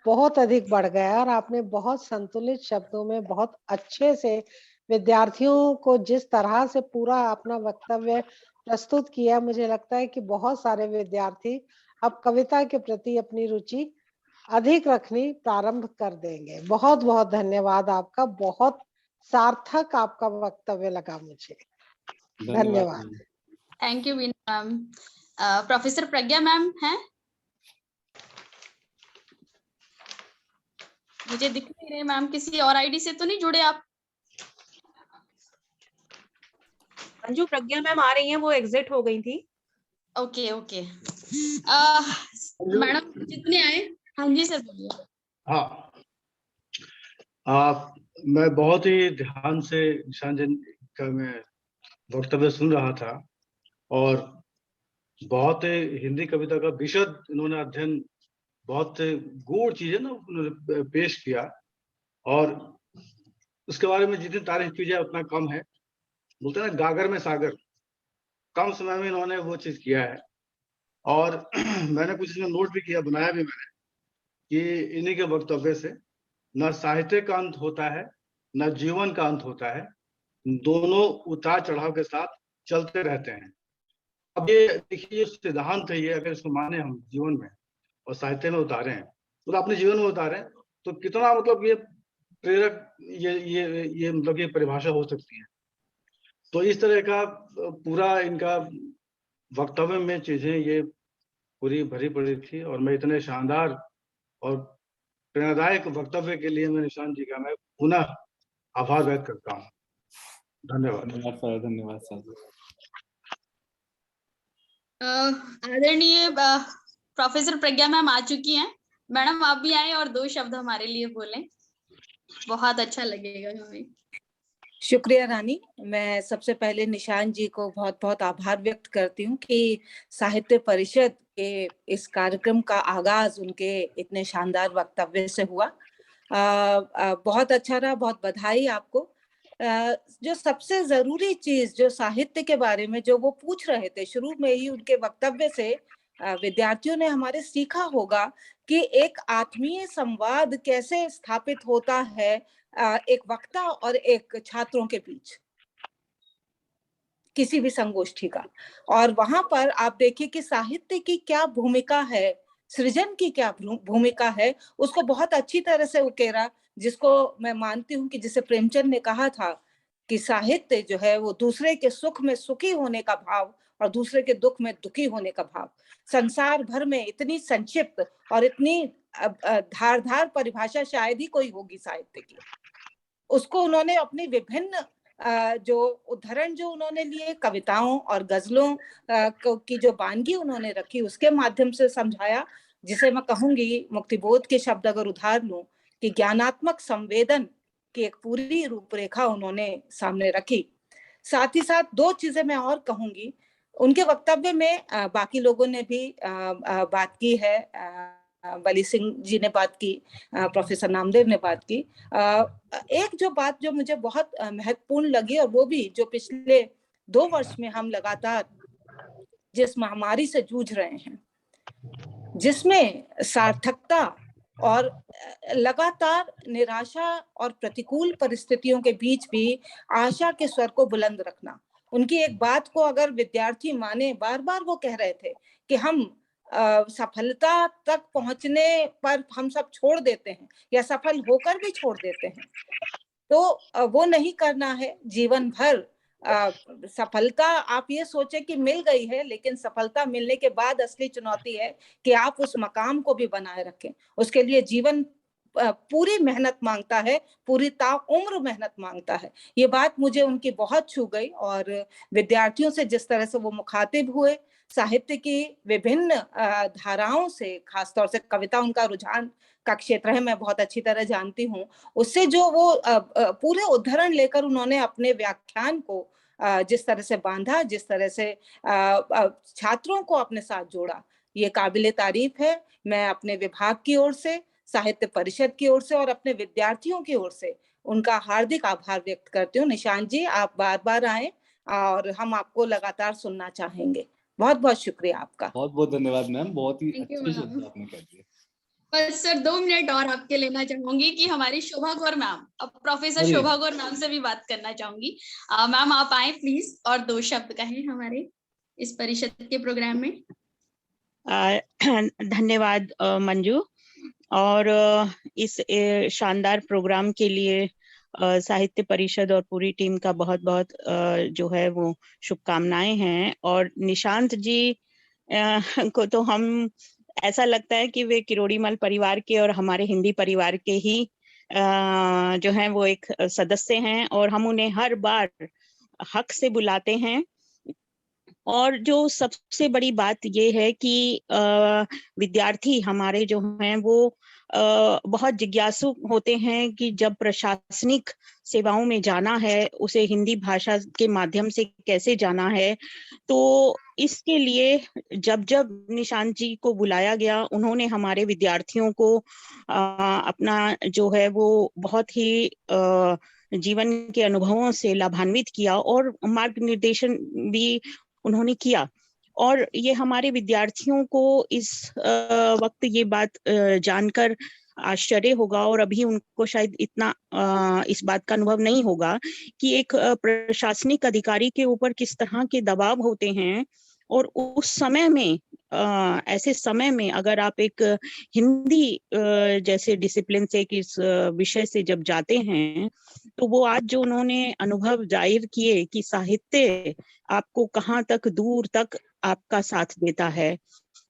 बहुत अधिक बढ़ गया। और आपने बहुत संतुलित शब्दों में बहुत अच्छे से विद्यार्थियों को जिस तरह से पूरा अपना वक्तव्य प्रस्तुत किया, मुझे लगता है कि बहुत सारे विद्यार्थी अब कविता के प्रति अपनी रुचि अधिक रखनी प्रारंभ कर देंगे। बहुत बहुत धन्यवाद आपका, बहुत सार्थक आपका वक्तव्य लगा मुझे। धन्यवाद। Thank you Bina ma'am. Professor Pragya ma'am हैं? मुझे दिख नहीं रहे मैम, किसी और आईडी से तो नहीं जुड़े आप? मंजू, प्रज्ञा मैम आ रही हैं, वो एग्जिट हो गई थी। Okay okay. मैडम जितने आए, हाँ जी सर बोलिए। हाँ, मैं बहुत ही ध्यान से निशांत जैन का मैं वक्तव्य सुन रहा था, और बहुत हिंदी कविता का विशद इन्होंने अध्ययन, बहुत गूढ़ चीजें ना उन्होंने पेश किया, और उसके बारे में जितनी तारीफ की जाए उतना कम है। बोलते हैं ना, गागर में सागर, कम समय में इन्होंने वो चीज किया है। और मैंने कुछ इसमें नोट भी किया, बनाया भी मैंने, कि इन्हीं के वक्तव्य से न साहित्य का अंत होता है, न जीवन का अंत होता है, दोनों उतार चढ़ाव के साथ चलते रहते हैं। अब ये देखिए, सिद्धांत है ये, अगर इसको माने हम जीवन में और साहित्य में उतारे हैं, तो अपने जीवन में उतारे तो कितना मतलब ये प्रेरक, ये मतलब ये परिभाषा हो सकती है। तो इस तरह का पूरा इनका वक्तव्य में चीजें ये पूरी भरी पड़ी थी, और मैं इतने शानदार और प्रेरणादायक वक्तव्य के लिए मैं निशांत जी का मैं पुनः आभार व्यक्त करता हूँ। धन्यवाद। धन्यवाद सर, धन्यवाद सर। आदरणीय प्रोफेसर प्रज्ञा मैम आ चुकी हैं। मैडम आप भी आए और 2 शब्द हमारे लिए बोलें, बहुत अच्छा लगेगा हमें। शुक्रिया रानी। मैं सबसे पहले निशांत जी को बहुत बहुत आभार व्यक्त करती हूँ कि साहित्य परिषद के इस कार्यक्रम का आगाज उनके इतने शानदार वक्तव्य से हुआ। बहुत अच्छा रहा, बहुत बधाई आपको। जो सबसे जरूरी चीज जो साहित्य के बारे में जो वो पूछ रहे थे शुरू में ही उनके वक्तव्य से विद्यार्थियों ने हमारे सीखा होगा कि एक आत्मीय संवाद कैसे स्थापित होता है एक वक्ता और एक छात्रों के बीच किसी भी संगोष्ठी का। और वहां पर आप देखिए कि साहित्य की क्या भूमिका है, सृजन की क्या भूमिका है, उसको बहुत अच्छी तरह से उकेरा, जिसको मैं मानती हूँ कि जिसे प्रेमचंद ने कहा था कि साहित्य जो है वो दूसरे के सुख में सुखी होने का भाव और दूसरे के दुख में दुखी होने का भाव। संसार भर में इतनी संक्षिप्त और इतनी धारदार परिभाषा शायद ही कोई होगी साहित्य की। उसको उन्होंने अपनी विभिन्न जो उदाहरण जो उन्होंने लिए कविताओं और गजलों की जो वानगी उन्होंने रखी उसके माध्यम से समझाया, जिसे मैं कहूंगी मुक्तिबोध के शब्द अगर उधार लूं कि ज्ञानात्मक संवेदन की एक पूरी रूपरेखा उन्होंने सामने रखी। साथ ही साथ 2 चीजें मैं और कहूंगी उनके वक्तव्य में, बाकी लोगों ने भी बात की है, बली सिंह जी ने बात की, प्रोफेसर नामदेव ने बात की। एक जो बात जो मुझे बहुत महत्वपूर्ण लगी और वो भी जो पिछले 2 वर्ष में हम लगातार जिस महामारी से जूझ रहे हैं, जिसमें सार्थकता और लगातार निराशा और प्रतिकूल परिस्थितियों के बीच भी आशा के स्वर को बुलंद रखना। उनकी एक बात को अगर विद्यार्थी माने, बार बार वो कह रहे थे कि हम सफलता तक पहुंचने पर हम सब छोड़ देते हैं या सफल होकर भी छोड़ देते हैं, तो वो नहीं करना है। जीवन भर सफलता आप ये सोचे कि मिल गई है, लेकिन सफलता मिलने के बाद असली चुनौती है कि आप उस मकाम को भी बनाए रखें। उसके लिए जीवन पूरी मेहनत मांगता है, पूरी ताउम्र मेहनत मांगता है। ये बात मुझे उनकी बहुत छू गई और विद्यार्थियों से जिस तरह से वो मुखातिब हुए, साहित्य की विभिन्न धाराओं से, खासतौर से कविता उनका रुझान का क्षेत्र है, मैं बहुत अच्छी तरह जानती हूँ, उससे जो वो पूरे उदाहरण लेकर उन्होंने अपने व्याख्यान को जिस तरह से बांधा, जिस तरह से छात्रों को अपने साथ जोड़ा, ये काबिले तारीफ है। मैं अपने विभाग की ओर से, साहित्य परिषद की ओर से और अपने विद्यार्थियों की ओर से उनका हार्दिक आभार व्यक्त करती हूँ। निशांत जी, आप बार बार आए और हम आपको लगातार सुनना चाहेंगे। बहुत बहुत शुक्रिया आपका। बहुत बहुत धन्यवाद मैम, बहुत ही Thank you, अच्छे ma'am. शब्द आपने कह दिए। बस सर 2 मिनट और आपके लेना चाहूंगी कि हमारी शोभा गौर मैम, अब प्रोफेसर अरे। शोभा गौर मैम से भी बात करना चाहूंगी। मैम आप आए प्लीज और 2 शब्द कहें हमारे इस परिषद के प्रोग्राम में। धन्यवाद मंजू, और इस शानदार प्रोग्राम के लिए साहित्य परिषद और पूरी टीम का बहुत बहुत जो है वो शुभकामनाएं हैं। और निशांत जी को तो हम ऐसा लगता है कि वे किरोड़ीमल परिवार के और हमारे हिंदी परिवार के ही जो हैं वो एक सदस्य हैं, और हम उन्हें हर बार हक से बुलाते हैं। और जो सबसे बड़ी बात ये है कि विद्यार्थी हमारे जो हैं वो बहुत जिज्ञासु होते हैं कि जब प्रशासनिक सेवाओं में जाना है, उसे हिंदी भाषा के माध्यम से कैसे जाना है। तो इसके लिए जब जब निशांत जी को बुलाया गया, उन्होंने हमारे विद्यार्थियों को अपना जो है वो बहुत ही जीवन के अनुभवों से लाभान्वित किया और मार्गनिर्देशन भी उन्होंने किया। और ये हमारे विद्यार्थियों को इस वक्त ये बात जानकर आश्चर्य होगा, और अभी उनको शायद इतना इस बात का अनुभव नहीं होगा कि एक प्रशासनिक अधिकारी के ऊपर किस तरह के दबाव होते हैं, और उस समय में ऐसे समय में अगर आप एक हिंदी जैसे डिसिप्लिन से इस विषय से जब जाते हैं, तो वो आज जो उन्होंने अनुभव जाहिर किए कि साहित्य आपको कहाँ तक दूर तक आपका साथ देता है,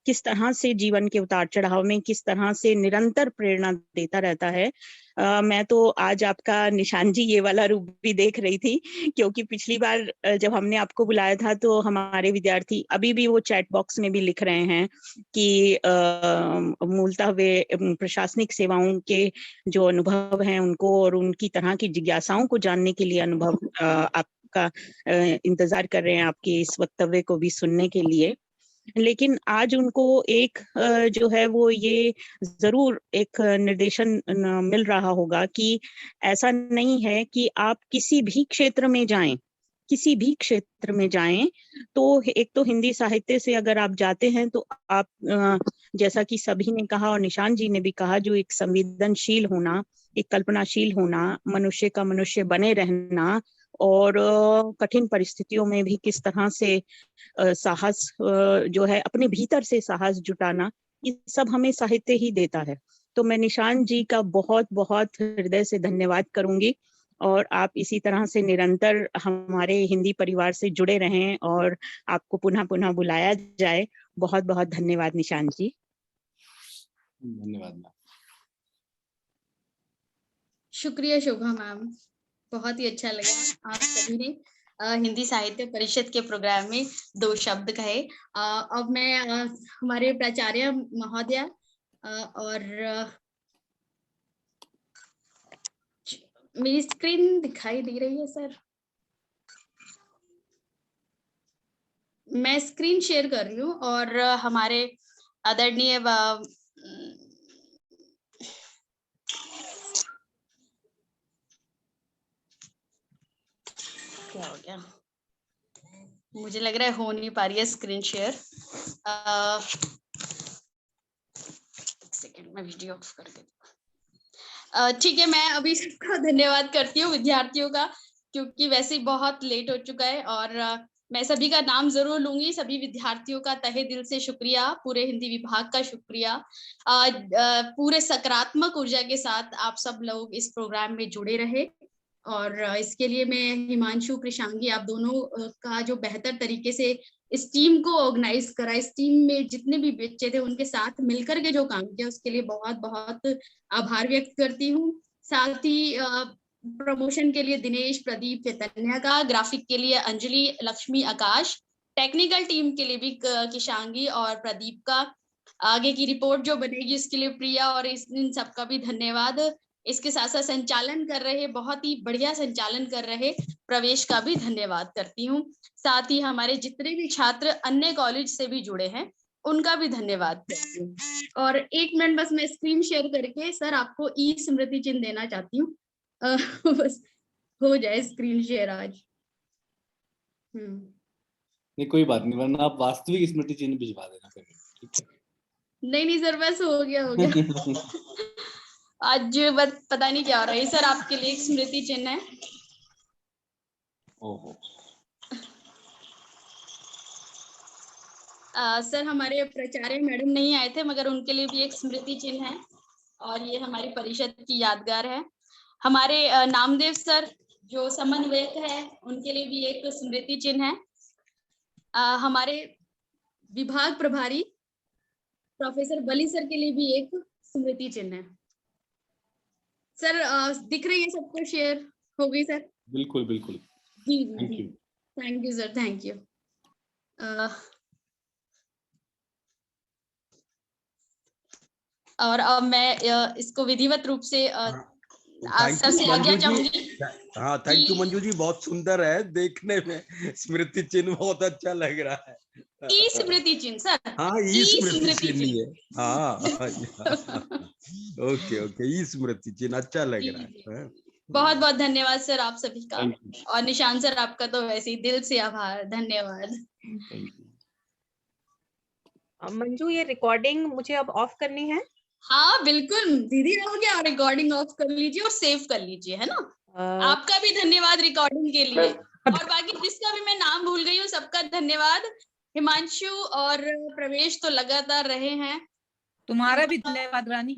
किस तरह से जीवन के उतार चढ़ाव में किस तरह से निरंतर प्रेरणा देता रहता है। मैं तो आज आपका निशान जी ये वाला रूप भी देख रही थी, क्योंकि पिछली बार जब हमने आपको बुलाया था तो हमारे विद्यार्थी अभी भी वो चैट बॉक्स में भी लिख रहे हैं कि मूलतः वे प्रशासनिक सेवाओं के जो अनुभव हैं उनको और उनकी तरह की जिज्ञासाओं को जानने के लिए अनुभव आपका इंतजार कर रहे हैं, आपके इस वक्तव्य को भी सुनने के लिए। लेकिन आज उनको एक जो है वो ये जरूर एक निर्देशन मिल रहा होगा कि ऐसा नहीं है कि आप किसी भी क्षेत्र में जाएं, किसी भी क्षेत्र में जाएं तो एक तो हिंदी साहित्य से अगर आप जाते हैं तो आप जैसा कि सभी ने कहा और निशान जी ने भी कहा, जो एक संवेदनशील होना, एक कल्पनाशील होना, मनुष्य का मनुष्य बने रहना और कठिन परिस्थितियों में भी किस तरह से साहस जो है अपने भीतर से साहस जुटाना, ये सब हमें साहित्य ही देता है। तो मैं निशान जी का बहुत बहुत हृदय से धन्यवाद करूंगी और आप इसी तरह से निरंतर हमारे हिंदी परिवार से जुड़े रहें और आपको पुनः पुनः बुलाया जाए। बहुत बहुत धन्यवाद निशान जी। धन्यवाद। शुक्रिया शोभा मैम, बहुत ही अच्छा लगा आप सभी ने हिंदी साहित्य परिषद के प्रोग्राम में 2 शब्द कहे। अब मैं हमारे प्राचार्य महोदया और मेरी स्क्रीन दिखाई दे रही है सर, मैं स्क्रीन शेयर कर रही हूँ और हमारे आदरणीय क्या हो गया, मुझे लग रहा है हो नहीं पा रही है स्क्रीन शेयर। एक सेकंड में वीडियो ऑफ कर देती हूँ। ठीक है, मैं अभी सबका धन्यवाद करती हूँ विद्यार्थियों का, क्योंकि वैसे ही बहुत लेट हो चुका है और मैं सभी का नाम जरूर लूंगी। सभी विद्यार्थियों का तहे दिल से शुक्रिया, पूरे हिंदी विभाग का शुक्रिया। पूरे सकारात्मक ऊर्जा के साथ आप सब लोग इस प्रोग्राम में जुड़े रहे और इसके लिए मैं हिमांशु कृषांगी आप दोनों का जो बेहतर तरीके से इस टीम को ऑर्गेनाइज करा, इस टीम में जितने भी बच्चे थे उनके साथ मिलकर के जो काम किया उसके लिए बहुत बहुत आभार व्यक्त करती हूँ। साथ ही प्रमोशन के लिए दिनेश, प्रदीप, चैतन्य का, ग्राफिक के लिए अंजलि, लक्ष्मी, आकाश, टेक्निकल टीम के लिए भी किशांगी और प्रदीप का, आगे की रिपोर्ट जो बनेगी उसके लिए प्रिया और इन सबका भी धन्यवाद। इसके साथ साथ संचालन कर रहे, बहुत ही बढ़िया संचालन कर रहे प्रवेश का भी धन्यवाद करती हूँ। साथ ही हमारे जितने भी छात्र अन्य कॉलेज से भी जुड़े हैं उनका भी धन्यवाद करती हूँ। और 1 मिनट बस मैं स्क्रीन शेयर करके सर आपको ई स्मृति चिन्ह देना चाहती हूँ। बस हो जाए स्क्रीन शेयर आज। नहीं कोई बात नहीं, वरना आप वास्तविक स्मृति चिन्ह भिजवा देना फिर, ठीक है? नहीं सर, बस हो गया आज बस पता नहीं क्या हो रहा है सर, आपके लिए एक स्मृति चिन्ह है। ओहो। सर हमारे प्राचार्य मैडम नहीं आए थे मगर उनके लिए भी एक स्मृति चिन्ह है और ये हमारी परिषद की यादगार है। हमारे नामदेव सर जो समन्वयक है उनके लिए भी एक स्मृति चिन्ह है। हमारे विभाग प्रभारी प्रोफेसर बली सर के लिए भी एक स्मृति चिन्ह है। सर दिख रही है सबको, शेयर हो गई सर? बिल्कुल बिल्कुल जी thank you. Thank you sir, thank you. और अब मैं इसको विधिवत रूप से सर से आज्ञा चाहूंगी। हाँ थैंक यू मंजू जी, बहुत सुंदर है देखने में, स्मृति चिन्ह बहुत अच्छा लग रहा है। ई स्मृति चिन्ह सर। हाँ ई स्मृति चिन्ह है। हाँ ओके ओके, ई स्मृति चिन्ह अच्छा लग रहा है। बहुत बहुत धन्यवाद सर आप सभी का, और निशान सर आपका तो वैसे ही दिल से आभार, धन्यवाद। मंजू ये रिकॉर्डिंग मुझे अब ऑफ करनी है? हाँ बिल्कुल दीदी, हो गया, रिकॉर्डिंग ऑफ कर लीजिए और सेव कर लीजिए, है ना? आपका भी धन्यवाद रिकॉर्डिंग के लिए, और बाकी जिसका भी मैं नाम भूल गई हूँ सबका धन्यवाद। हिमांशु और प्रवेश तो लगातार रहे हैं। तुम्हारा भी धन्यवाद रानी।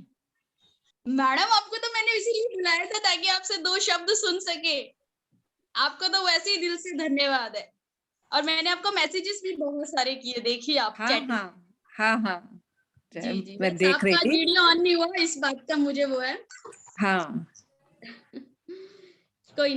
मैडम आपको तो मैंने इसीलिए बुलाया था ताकि आपसे 2 शब्द सुन सके। आपको तो वैसे ही दिल से धन्यवाद है। और मैंने आपको मैसेजेस भी बहुत सारे किए, देखिए आप चैट। हाँ जी जी, मैं देख रही थी। वीडियो ऑन नहीं हुआ, इस बात का मुझे वो है। हाँ कोई नहीं।